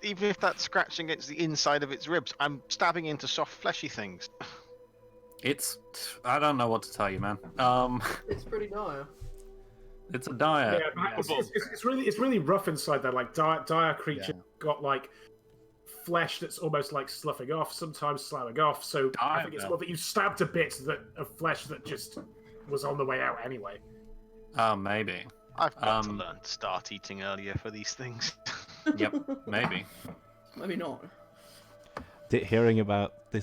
even if that's scratching against the inside of its ribs, I'm stabbing into soft fleshy things. I don't know what to tell you, man. it's pretty dire. It's a dire. Yeah, but it's really rough inside there. Like dire creature got like flesh that's almost like sloughing off, sometimes sloughing off. So I think it's more that you stabbed a bit of flesh that just was on the way out anyway. Maybe. I've got to learn to start eating earlier for these things. Yep, maybe. Maybe not. Did hearing about the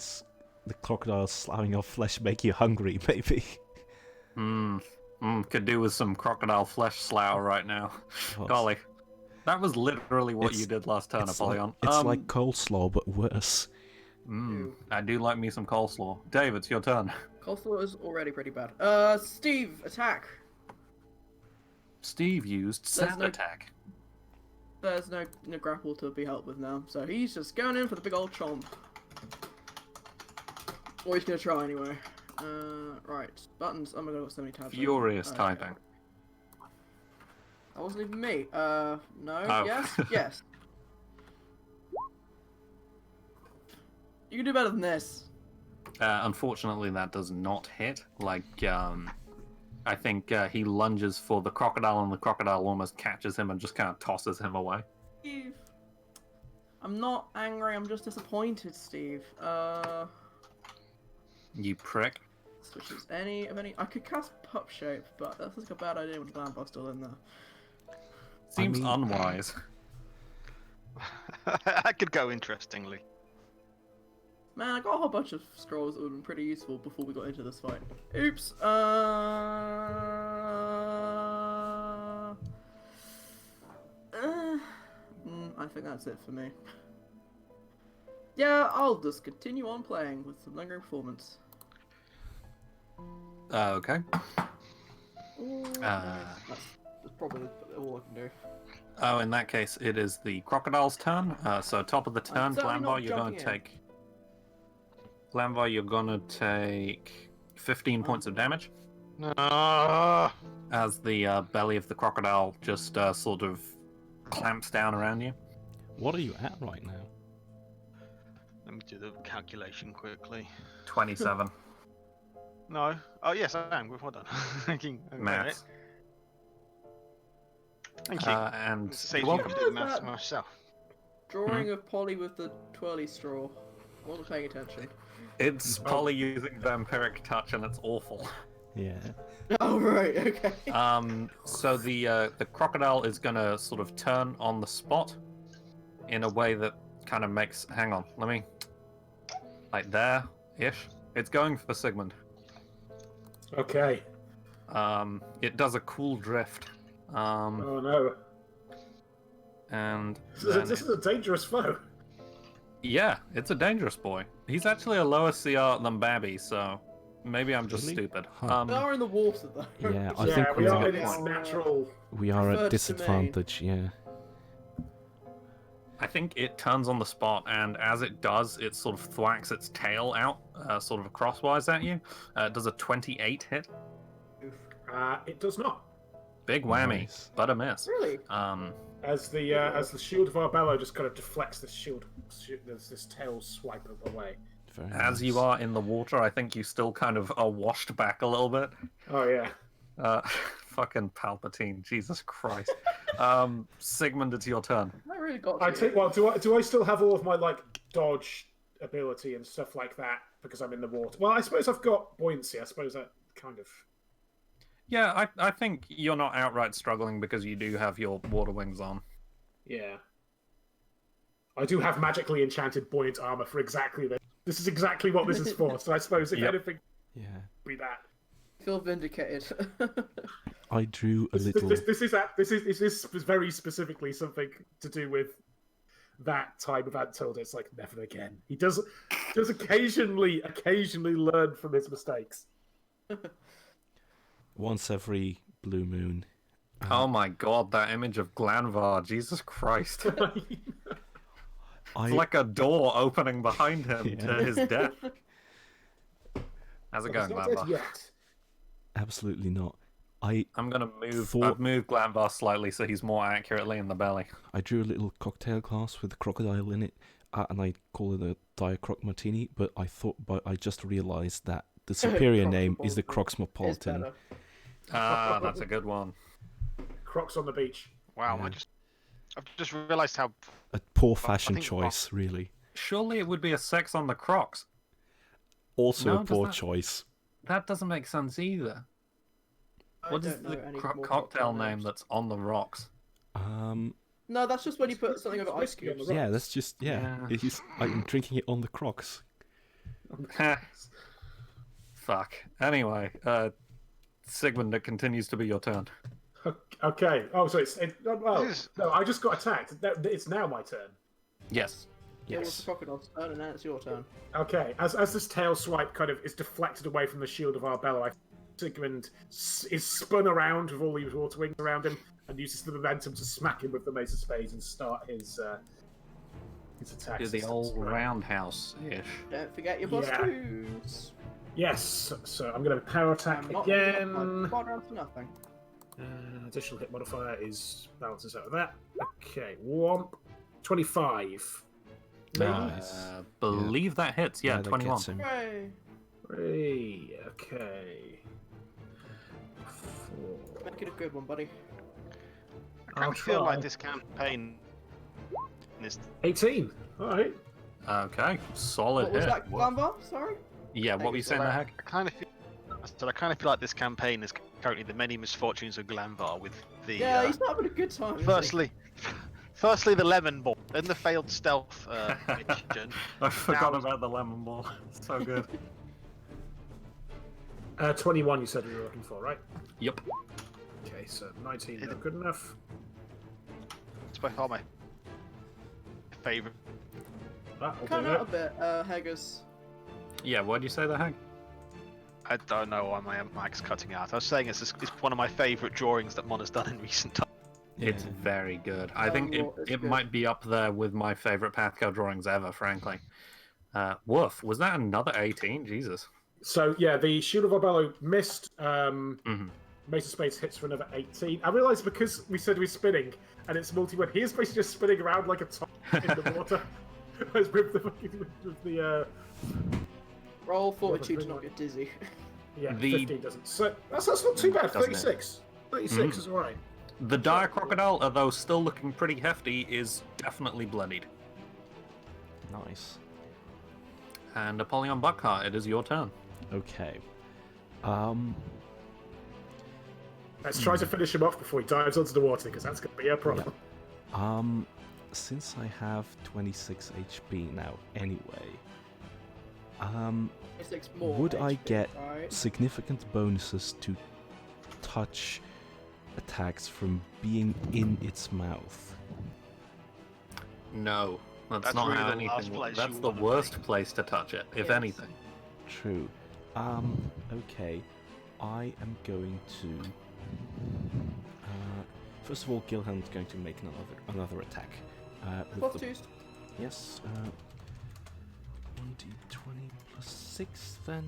crocodile sloughing off flesh make you hungry? Maybe. Could do with some crocodile flesh slough right now. Well, Golly. That was literally what It's- you did last turn, it's Apollyon. It's like coleslaw, but worse. I do like me some coleslaw. Dave, it's your turn. Coleslaw is already pretty bad. Steve, attack. Steve used There's sand no- attack. There's no grapple to be helped with now, so he's just going in for the big old chomp. Or he's gonna try anyway. Right. Buttons. Oh my god, I've got so many tabs. Furious Okay. typing. That wasn't even me. No. Oh. Yes. Yes. You can do better than this. Unfortunately, that does not hit. I think he lunges for the crocodile, and the crocodile almost catches him and just kind of tosses him away. Steve. I'm not angry, I'm just disappointed, Steve. You prick. Switches any of any. I could cast Pup Shape, but that's like a bad idea with the Glambar's still in there. Seems mean- unwise. That could go interestingly. Man, I got a whole bunch of scrolls that would have been pretty useful before we got into this fight. Oops. I think that's it for me. Yeah, I'll just continue on playing with some lingering performance. Okay. Ooh, Uh, that's probably all I can do. Oh, in that case, it is the crocodile's turn. So top of the turn, certainly not Glanvar, you're going to jumping in. take. Glanvar, you're going to take 15 points of damage Ah, as the belly of the crocodile just sort of clamps down around you. What are you at right now? let me do the calculation quickly. 27. No. Oh yes, I am. Well done. Maths. Thank you. And Saves you're you welcome. from doing maths myself. Drawing of Polly with the twirly straw. Wasn't paying attention. It's Polly using vampiric touch, and it's awful. Yeah. Oh right, okay. So the crocodile is gonna sort of turn on the spot in a way that kind of makes. Hang on, let me. Like there-ish. It's going for Sigmund. Okay. It does a cool drift. Oh no. And This is a dangerous foe. yeah, it's a dangerous boy. He's actually a lower CR than Babby, so maybe I'm just Really? stupid. Huh. They are in the water though. Yeah, I Yeah, think we we are are, in its natural. we are preferred at disadvantage, yeah. I think it turns on the spot, and as it does, it sort of thwacks its tail out, sort of crosswise at you. It does a 28 hit. It does not. Big whammy, Nice. but a miss. Really? As the shield of Arbello just kind of deflects this shield, this tail swipe away. Very As you nice. are in the water, I think you still kind of are washed back a little bit. Oh yeah. Fucking Palpatine, Jesus Christ. Sigmund, it's your turn. I really got. I to take. you. Well, do I still have all of my like dodge ability and stuff like that because I'm in the water? Well, I suppose I've got buoyancy. I suppose that kind of. Yeah, I think you're not outright struggling because you do have your water wings on. Yeah. I do have magically enchanted buoyant armor for exactly this. This is exactly what this is for. So I suppose if Yep. anything, Yeah. be that. Feel vindicated. I drew a This, little... this is very specifically something to do with that time of Antilda. It's like never again. He does occasionally learn from his mistakes. Once every blue moon. Oh my god, that image of Glanvar, Jesus Christ. I It's like a door opening behind him to his death. How's it He's going, not dead Glanvar? yet. absolutely not. I'm gonna move. Thought- I've moved Glanvar slightly so he's more accurately in the belly. I drew a little cocktail glass with a crocodile in it, and I call it a Diet Croc Martini. But I just realised that the superior name is the It's Crocsmopolitan. better. Ah, that's a good one. Crocs on the beach. Wow, Yeah. I've just realised how A poor fashion think- choice, really. Surely it would be a sex on the Crocs. Also No, a does poor that- choice. That doesn't make sense either. I What is don't know the any cocktail more cocktail name names. that's on the rocks? No, that's just when you put something over ice whiskey on the cubes. Yeah, that's just Yeah. I'm drinking it on the Crocs. Fuck. Anyway, Sigmund, it continues to be your turn. Okay. Oh, so well, This is- no, I just got attacked. It's now my turn. Yes. It was Yes. the crocodile's turn, and now it's your turn. Okay. As this tail swipe kind of is deflected away from the shield of Arbello, Sigmund is spun around with all these water wings around him and uses the momentum to smack him with the mace of spades and start his attack. Do the old roundhouse-ish. Don't forget your plus Yeah. twos. Yes. So I'm going to power attack I'm not again. quite down to nothing. Additional hit modifier balances out of that. Okay. Womp. 25. Maybe? Nice. Believe that hits. Yeah, that 21. gets him. Hooray! 3. Okay. 4. Make it a good one, buddy. I kind I'll of feel like try. this campaign is 18. All right. Okay, solid What was hit. that, Glanvar? Sorry? Yeah, what were you saying, I the heck? kind of feel. I kind of feel like this campaign is currently the many misfortunes of Glanvar with the. Yeah, he's not having a good time. is he? Firstly, the lemon ball, then the failed stealth mission. I forgot Now- about the lemon ball. So good. 21 you said we were looking for, right? Yep. Okay, so 19 not good enough. It's by far my favourite. That will Cut do out a it. bit, Haggers. Yeah, what did you say, the heck? I don't know why my mic's cutting out. I was saying it's one of my favourite drawings that Mon has done in recent times. It's very good. I think it's it good. might be up there with my favorite PATHCO drawings ever, frankly. Woof, was that another 18? Jesus. So yeah, the Shield of Arbello missed. Mhm. Mace of Spades hits for another 18. I realised because we said we're spinning and it's multi-win, he is basically just spinning around like a top in the water. with the Roll fortitude to not get dizzy. yeah, The- 15 doesn't. So that's not too bad. Doesn't it? 36. 36 is alright. The dire crocodile, although still looking pretty hefty, is definitely bloodied. Nice. And Apollyon Buckheart, it is your turn. Okay. Let's try to finish him off before he dives onto the water, because that's going to be a problem. Since I have 26 HP now anyway, It's more would I HP, get right? significant bonuses to touch attacks from being in its mouth? No, that's That's not really how the last anything. place That's you the wanna worst be. place to touch it, if Yes. anything. True. Okay. I am going to. First of all, Gilhelm's going to make another attack. Plus 2. Yes. 1d20 plus 6 then.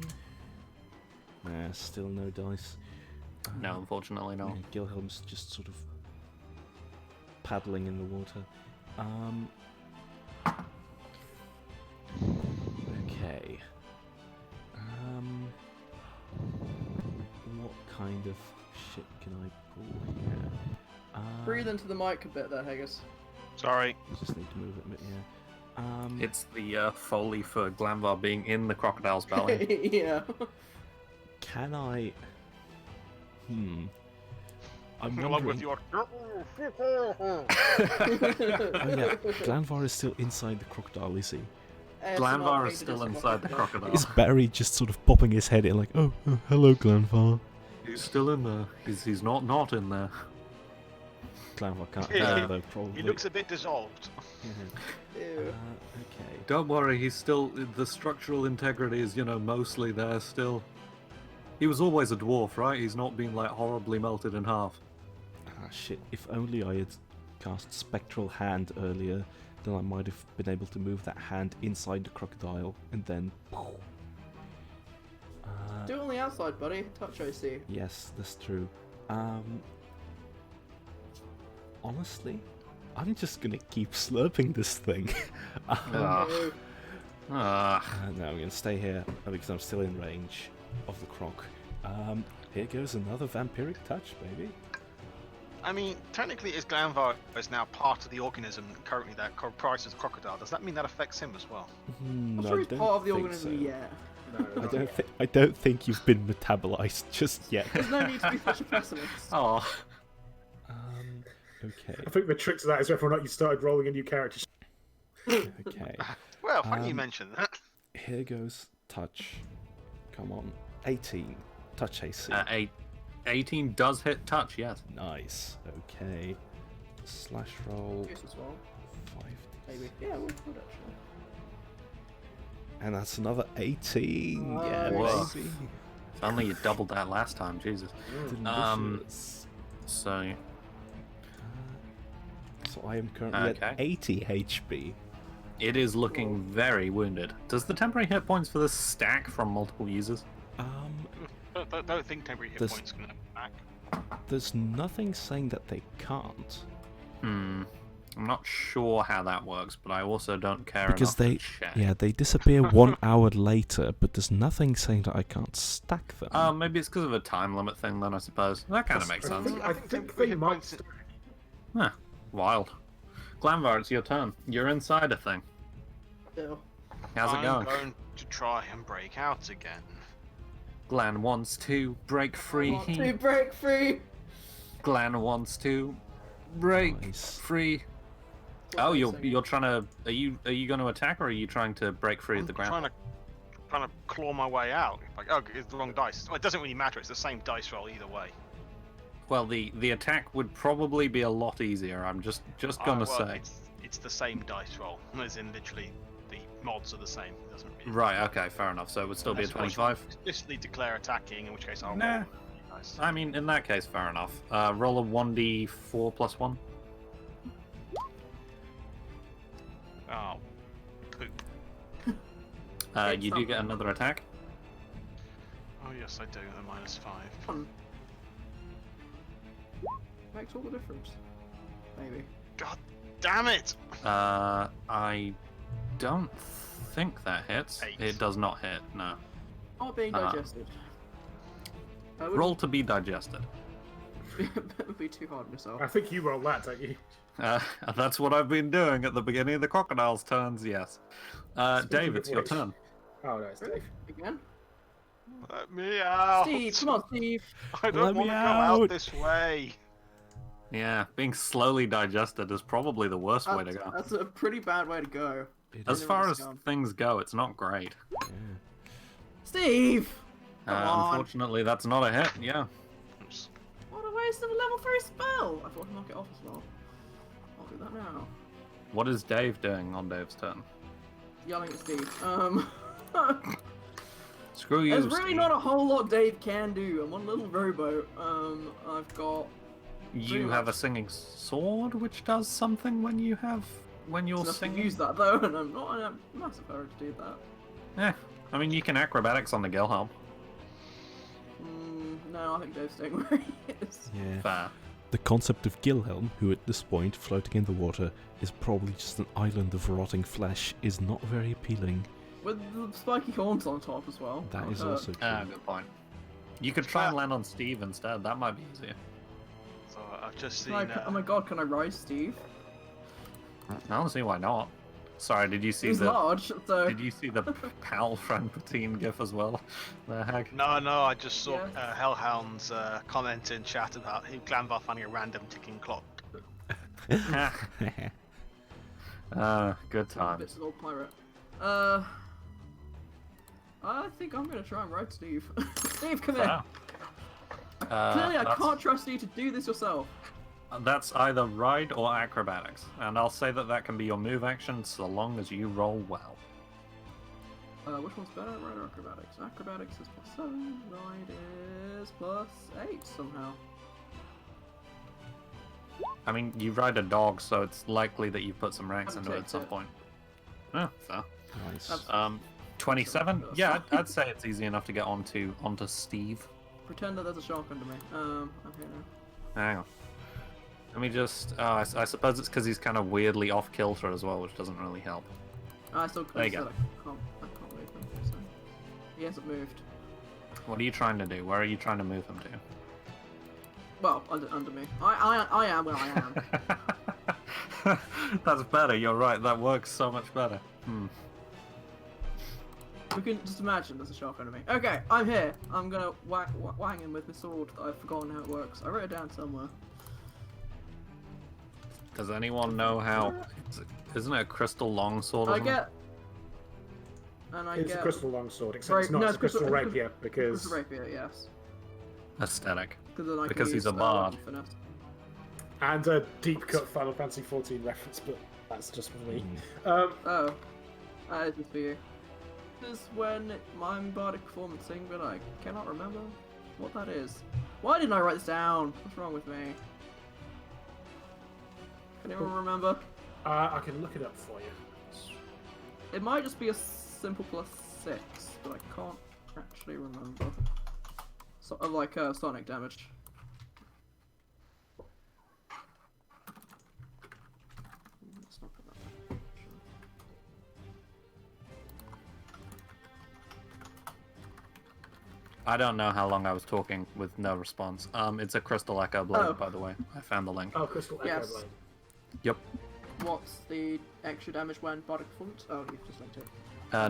Nah, still no dice. No, unfortunately not. Yeah, Gilhelm's just sort of paddling in the water. Okay. What kind of shit can I pull here? Breathe into the mic a bit there, Haggis. Sorry. Just need to move it a bit, yeah. It's the foley for Glanvar being in the crocodile's belly. Yeah. Can I? I'm Along with wondering. your. Oh yeah, Glanvar is still inside the crocodile, is he? Glanvar is still inside the Is crocodile. Barry just sort of popping his head in like, oh hello, Glanvar? He's still in there. He's not in there. Glanvar can't Yeah. hear though, probably. He looks a bit dissolved. Yeah. Ew. Okay. Don't worry, he's still. The structural integrity is, mostly there still. He was always a dwarf, right? He's not been, horribly melted in half. Ah, shit. If only I had cast Spectral Hand earlier, then I might have been able to move that hand inside the crocodile and then. Do it on the outside, buddy. Touch OC. Yes, that's true. Honestly, I'm just gonna keep slurping this thing. Ugh. Ew. No, I'm gonna stay here because I'm still in range of the croc. Here goes another vampiric touch, baby. I mean, technically, is Glanvar is now part of the organism currently that comprises the crocodile. Does that mean that affects him as well? I'm No, sure I he's don't part of the think organism so. yet. No, I don't think you've been metabolized just yet. There's no need to be such a pessimist. Oh. Okay. I think the trick to that is whether or not you started rolling a new character. Okay. Well, funny you mention that. Here goes touch. Come on. 18. Touch AC. 18 does hit touch, yes. Nice. Okay. Slash roll. Use as well. 5. Maybe. Yeah, we could actually. And that's another 18. Yeah, Whoa. baby. If only you doubled that last time, Jesus. Delicious. So, So I am currently Okay. at 80 HP. it is looking very wounded. Does the temporary hit points for this stack from multiple users? Don't think temporary hit This- points can back. There's nothing saying that they can't. I'm not sure how that works, but I also don't care Because enough they, to check. yeah, they disappear 1 hour later, but there's nothing saying that I can't stack them. Maybe it's because of a time limit thing then, I suppose. That kind of makes I sense. think, I think they temporary hit might. points- Huh. Wild. Glanvar, it's your turn. You're inside a thing. Ew. How's it I'm going? going to try and break out again. Glan wants to break free. Want to break free. Glan wants to break Nice. free. Oh, you're trying to. Are you going to attack or are you trying to break free of the ground? Trying to claw my way out. Like, oh, it's the wrong dice. Well, it doesn't really matter. It's the same dice roll either way. Well, the attack would probably be a lot easier. I'm just gonna Well, say. it's the same dice roll, as in literally the mods are the same. It doesn't really. Right. Okay. Fair enough. So it would still be a Unless you want 25. to explicitly declare attacking, in which case I'll Nah. roll. Nice. I mean, in that case, fair enough. Roll a 1d4 plus 1. Oh, poop. You do get another attack. Oh yes, I do. A -5. Makes all the difference. Maybe. God damn it! I don't think that hits. 8. It does not hit. No. Not being digested. Roll to be digested. That would be too hard on yourself. I think you roll that, don't you? That's what I've been doing at the beginning of the crocodile's turns. Yes. Dave, it's your which- turn. Oh no, it's Dave. Again? Let me out! Steve, come on, Steve. I Let don't me want to go out out. this way. Yeah, being slowly digested is probably the worst way to go. That's a pretty bad way to go. As far as things go, it's not great. Steve! Come on. Unfortunately, that's not a hit. Yeah. Oops. What a waste of a level 3 spell! I thought I'd knock it off as well. I'll do that now. What is Dave doing on Dave's turn? Yelling at Steve. Screw you, There's really Steve. not a whole lot Dave can do. I'm on a little rowboat. I've got... You have a singing sword, which does something when you're enough to singing. use that though, and I'm not in a massive hurry to do that. Yeah, I mean you can acrobatics on the Gilhelm. No, I think Dave's staying where he is. Yeah. Fair. The concept of Gilhelm, who at this point, floating in the water, is probably just an island of rotting flesh, is not very appealing. With the spiky horns on top as well. That is hurt. also true. Good point. You could try and land on Steve instead. That might be easier. So I've just seen. Oh my god, can I rise Steve? I don't see why not. Sorry, did you see He's the? large, so... Did you see the pal friend Patine gif as well? The heck? No, I just saw Yeah. Hellhound's comment in chat about him Glanvar finding a random ticking clock. Good times. Bits of old pirate. I think I'm gonna try and ride Steve. Steve, come here! Wow. Clearly I That's- can't trust you to do this yourself. That's either ride or acrobatics, and I'll say that can be your move action so long as you roll well. Which one's better, ride or acrobatics? Acrobatics is +7, ride is +8 somehow. I mean, you ride a dog, so it's likely that you put some ranks I've into it at checked some it. point. Yeah, fair. Nice. That's- 27. Yeah, I'd say it's easy enough to get onto Steve. Pretend that there's a shark under me. I'm here now. Hang on. Let me just. I suppose it's because he's kind of weirdly off kilter as well, which doesn't really help. I still There you said go. I can't move him, so... He hasn't moved. What are you trying to do? Where are you trying to move him to? Well, under me. I am where I am. That's better. You're right. That works so much better. We can just imagine there's a shark under me. Okay, I'm here. I'm gonna wang him with my sword that I've forgotten how it works. I wrote it down somewhere. Does anyone know how? Isn't it a crystal longsword? Or I something? get... And I It's get... a crystal longsword, except Right, it's not. no, It's a crystal crystal- rapier because Crystal rapier, yes. Aesthetic. Then I can Because he's use, a bard. finesse. and a deep cut Final Fantasy 14 reference, but that's just for me. Oh. That is just for you. This is when my bardic performance thing, but I cannot remember what that is. Why didn't I write this down? What's wrong with me? Can anyone remember? I can look it up for you. It might just be a simple +6, but I can't actually remember. Sort of like sonic damage. Let's not put that there. I don't know how long I was talking with no response. It's a crystal echo blade, Oh. by the way. I found the link. Oh, crystal echo Yes. blade. Yep. What's the extra damage when bardic performance? Oh, you've just linked it.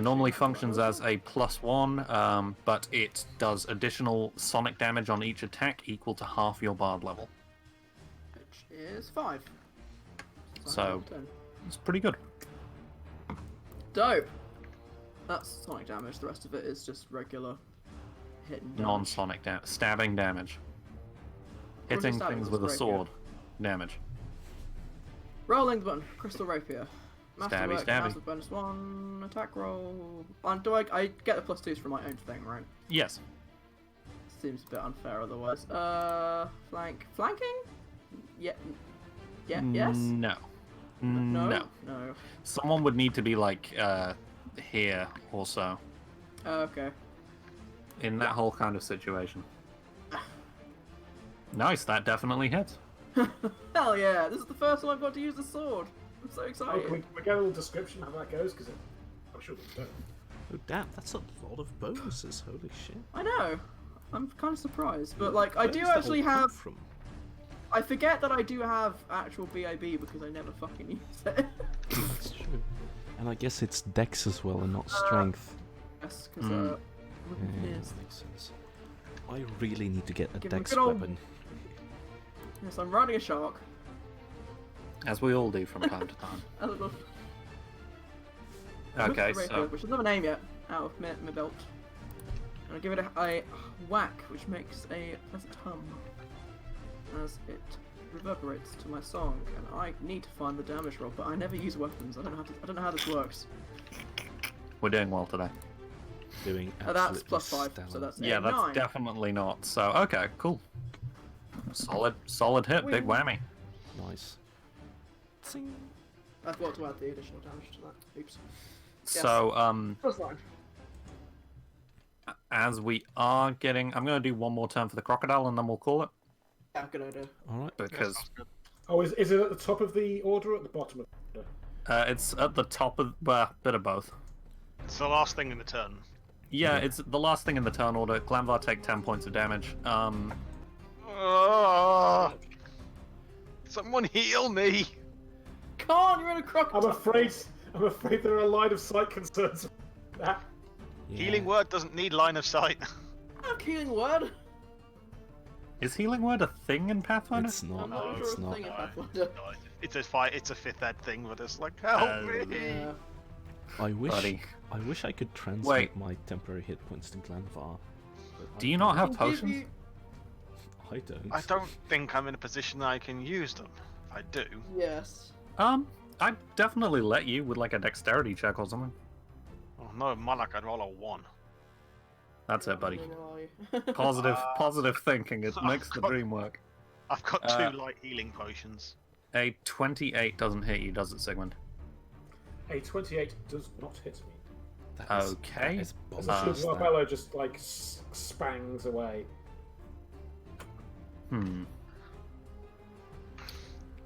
Normally functions as a +1, but it does additional sonic damage on each attack equal to half your bard level. Which is 5. So- 10. It's pretty good. Dope! That's sonic damage, the rest of it is just regular hitting damage. Non-sonic stabbing damage. Or just Hitting stabbing things with with a rapier. sword damage. Rolling the button, crystal rapier. Masterwork stabby. has a bonus 1 attack roll. And do I get the +2s from my own thing, right? Yes. Seems a bit unfair otherwise. Flanking? Yeah. Yeah. Yes. No. No. Someone would need to be like here also Okay. in that whole kind of situation. Nice, that definitely hits. Hell yeah! This is the first time I've got to use the sword. I'm so Oh, excited. can we get a little description how that goes? Because I'm sure we don't. Oh damn, that's a lot of bonuses. Holy shit. I know. I'm kind of surprised, but like I Where do does that actually all come have. from? I forget that I do have actual BIB because I never fucking use it. That's true. And I guess it's dex as well and not strength. Yes, because Yeah, yes. makes sense. I really need to get a Give him a dex good old- weapon. Yes, I'm riding a shark. As we all do from time to time. I don't know. Okay, Which so doesn't have a name yet, out of my belt. And I give it a whack, which makes a pleasant hum as it reverberates to my song. And I need to find the damage roll, but I never use weapons. I don't know how this works. we're doing well today. Doing That's absolutely +5, so stellar. that's Yeah, that's 9. definitely not. So okay, cool. Solid hit, big whammy. Nice. Zing. I forgot to add the additional damage to that. Oops. So That's fine. as we are getting, I'm gonna do one more turn for the crocodile and then we'll call it Yeah, good idea. Alright. because Oh, is it at the top of the order or at the bottom of the order? it's at the top of bit of both. It's the last thing in the turn. Yeah, it's the last thing in the turn order. Glanvar take 10 points of damage. Someone heal me! Can't, you're in a crocodile! I'm afraid there are line of sight concerns. Yeah. Healing word doesn't need line of sight. I have healing word. Is healing word a thing in Pathfinder? It's not. I'm not sure It's it's a not. thing in Pathfinder. It's a fight. It's a fifth ed thing, but it's like help me. Yeah. I wish. Buddy. I wish I could translate Wait. my temporary hit points to Glanvar. but Do you not have I'll give potions? you- I don't. I don't think I'm in a position that I can use them. If I do, Yes. I'd definitely let you with like a dexterity check or something. oh no, Monarch, I'd roll a 1. That's it, buddy. Where are you? Positive thinking. It makes the dream work. I've got 2 light healing potions. A 28 doesn't hit you, does it, Sigmund? A 28 does not hit me. That is- Okay. that is As bonkers, the that. fellow just like spangs away.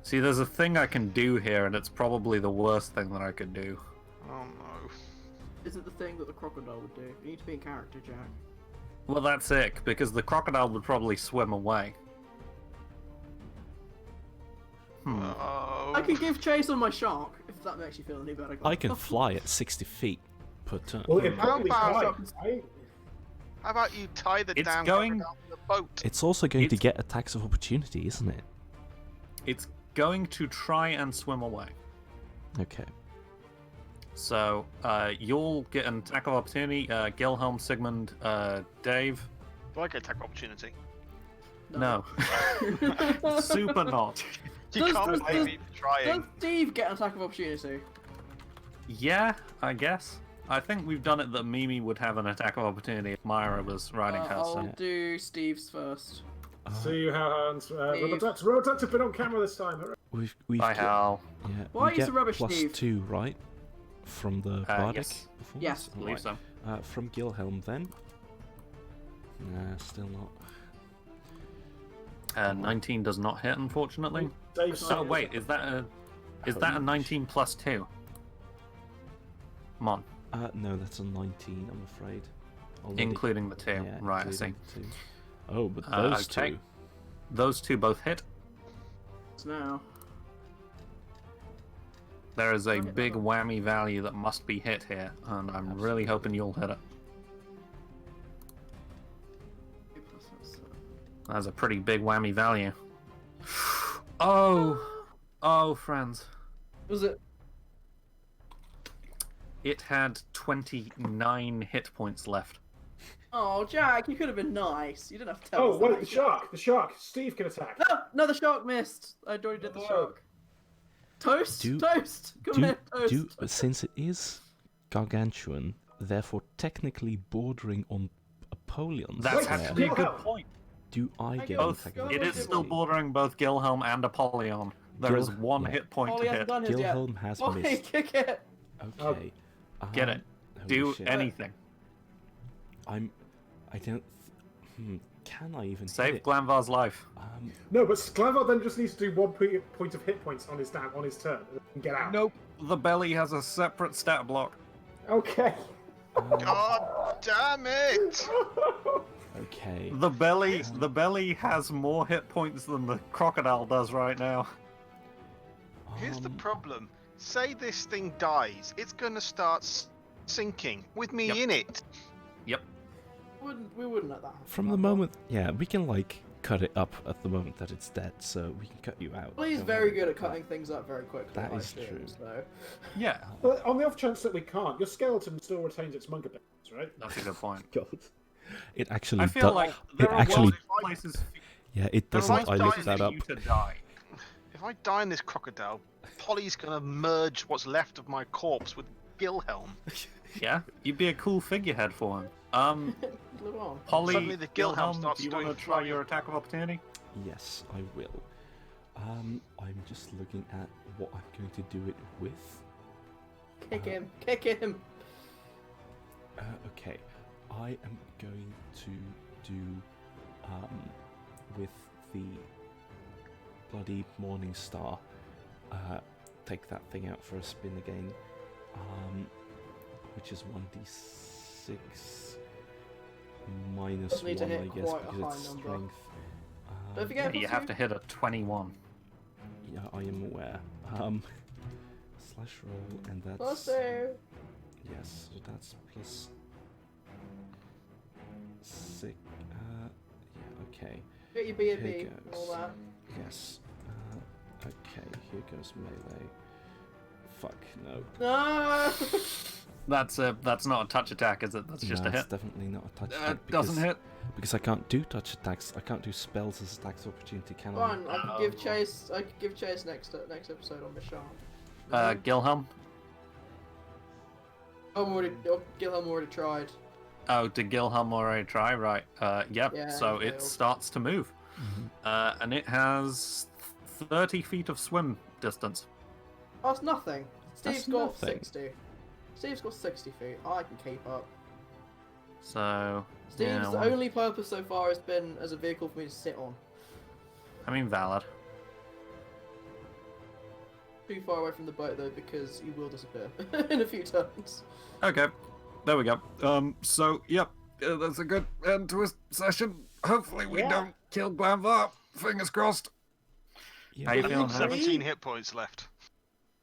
See, there's a thing I can do here, and it's probably the worst thing that I could do. Oh no. Is it the thing that the crocodile would do? You need to be in character, Jack. Well, that's it, because the crocodile would probably swim away. Oh. I can give chase on my shark, if that makes you feel any better. I can fly at 60 feet per turn. Well, it How probably about- flies, right? How about you tie the It's damn going- crocodile to the boat? It's also going to It's- get attacks of opportunity, isn't it? It's going to try and swim away. Okay. So, you'll get an attack of opportunity. Gilhelm, Sigmund, Dave. Do I get attack opportunity? No. Super not. You Does- can't does- blame me for trying. Does Steve get an attack of opportunity? Yeah, I guess. I think we've done it that Mimi would have an attack of opportunity if Myra was riding her. I'll So. do Steve's first. See how Hans. Steve. Roboducts have been on camera this time. Hooray. We've Bye, got- Hal. Yeah, Why we is get the rubbish, plus Steve? 2, right? From the bardic yes. performance? Yes. I believe so. From Gilhelm then? Nah, still not. 19 does not hit, unfortunately. Dave Oh wait, is that a 19 plus 2? Come on, No, that's a 19, I'm afraid. Already. including the 2. Yeah, Right, I see. including 2. Oh, but those okay. two. Those two both hit. Now. There is a Okay, big no. whammy value that must be hit here, and I'm really hoping you'll hit it. That's a pretty big whammy value. Oh, friends. Was it? It had 29 hit points left. Oh, Jack, you could have been nice. You didn't have to tell Oh, us wait, that. the shark. The shark. Steve can attack. No, the shark missed. I already did the Oh. shark. Toast! Do- Toast! Come here, Toast! Since it is gargantuan, therefore technically bordering on Apollyon That's square, actually a good point. do I I get get an both. attack? Go It on, is do still it. bordering both Gilhelm and Apollyon. There is one yeah. hit point Ollie to hasn't hit. done his yet. Gilhelm has Ollie, missed. kick it! Okay. Get it. Holy Do shit. anything. I don't. Can I even hit Save it? Glanvar's life. No, but Glanvar then just needs to do 1 point of hit points on his turn and get out. Nope. The belly has a separate stat block. Okay. God damn it! Okay. The belly has more hit points than the crocodile does right now. Here's the problem. Say this thing dies, it's gonna start sinking with me Yep. in it. Yep. We wouldn't let that happen. From the moment, yeah, we can like cut it up at the moment that it's dead, so we can cut you out. Well, he's Don't very worry. good at cutting things up very quickly. That I is assume, true. So. Yeah, But on the off chance that we can't, your skeleton still retains its monk abilities, right? that's a good point. God. It actually I feel like there it are actually worse places. yeah, it There are doesn't. worse I looked places that for up. you to die. If I die in this crocodile, Polly's gonna merge what's left of my corpse with Gilhelm. Yeah, you'd be a cool figurehead for him. Live on. Polly, Suddenly the Gilhelm Gilhelm, starts do you doing want to try flying. your attack of opportunity? Yes, I will. I'm just looking at what I'm going to do it with. Kick him! Kick him! Okay, I am going to do with the bloody Morning Star. Take that thing out for a spin again. Which is 1d6 minus Doesn't need to 1, hit I guess, quite a because it's high number. strength. Don't forget, You have to hit a 21. Yeah, I am aware. Slash roll, and that's Plus 2. yes, so that's plus 6. Yeah, okay. Get your B&B, Here all goes. that. Yes. Okay, here goes melee. Fuck no. No! That's not a touch attack, is it? That's just No, a it's hit. definitely not a touch attack. Doesn't hit. Because I can't do touch attacks. I can't do spells as attacks of opportunity, can I? Fine, I could give Chase. I could give Chase next episode on Michonne. Gilhelm? Gilhelm already tried. Oh, did Gilhelm already try? Right. Yep. Yeah, So he it failed. starts to move. And it has 30 feet of swim distance. Oh, it's nothing. Steve's That's got nothing. 60. Steve's got 60 feet. I can keep up. So, Steve's yeah, well, only purpose so far has been as a vehicle for me to sit on. I mean, valid. Too far away from the boat though, because you will disappear in a few turns. Okay, there we go. So, yep, that's a good end to a session. Hopefully we Yeah. don't kill Glanvar. Fingers crossed. Yeah, How you I've feeling, got Harry? 17 hit points left.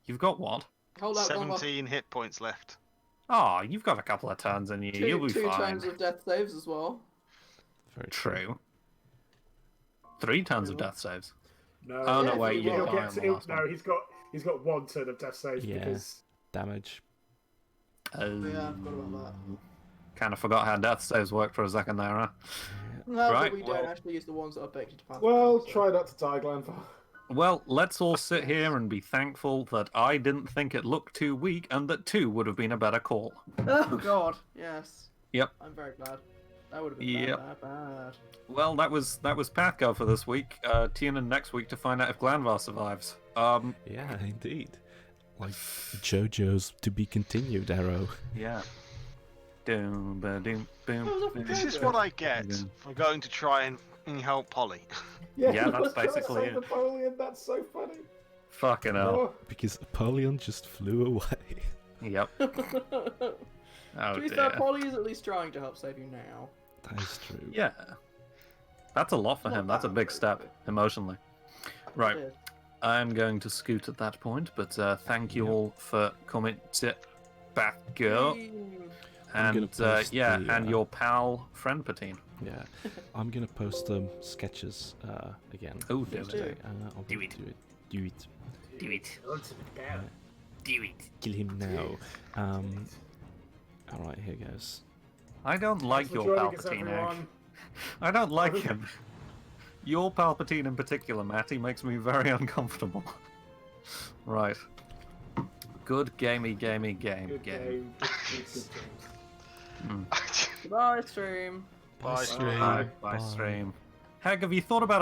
You've got what? Hold up, one more. 17 hit points left. Oh, you've got a couple of turns in you. You'll be two fine. turns of death saves as well. very True. 3 turns of death saves. No. Oh, no, Yeah, wait, you you will. die He'll on get the to, last no, one. he's got 1 turn of death save Yeah. because damage. Yeah, I forgot about Kind of forgot how death saves work for a second there, huh? that. No, Right, but we well- don't actually use the ones that are baked into PATHCO. well, so- try not to die, Glanvar. Well, let's all sit here and be thankful that I didn't think it looked too weak and that 2 would have been a better call. Oh god, yes. Yep. I'm very glad. That would have been Yep. bad. Well, that was PATHCO for this week. Tune in next week to find out if Glanvar survives. Yeah, indeed. Like JoJo's to be continued arrow. Yeah. Doom, ba, doom, boom, Oh, look, boom. This is what I get for going to try and help Polly. Yeah, that's let's try to basically save it. Napoleon. That's so funny. Fucking hell. Oh, Because Apollyon just flew away. Yep. To Oh be fair, dear. Polly is at least trying to help save you now. That is true. Yeah. That's a lot for Not him. That's a bad, big but- step emotionally. Right. It is. I'm going to scoot at that point, but thank you all for coming to PATHCO. I'm gonna And post yeah, the, and your pal friend Patine. Yeah. I'm gonna post sketches again. Oh, do Do it. it. I'll Do it. do it. Do it. Do it. Do it. Kill him now. Alright, here goes. I don't like thanks for your joining us, Palpatine, everyone. Egg. I don't like him. Your Palpatine in particular, Matty, makes me very uncomfortable. Right. Good gamey game. Good game. Good games. Goodbye, stream. Bye, stream. Bye, stream. Heck, have you thought about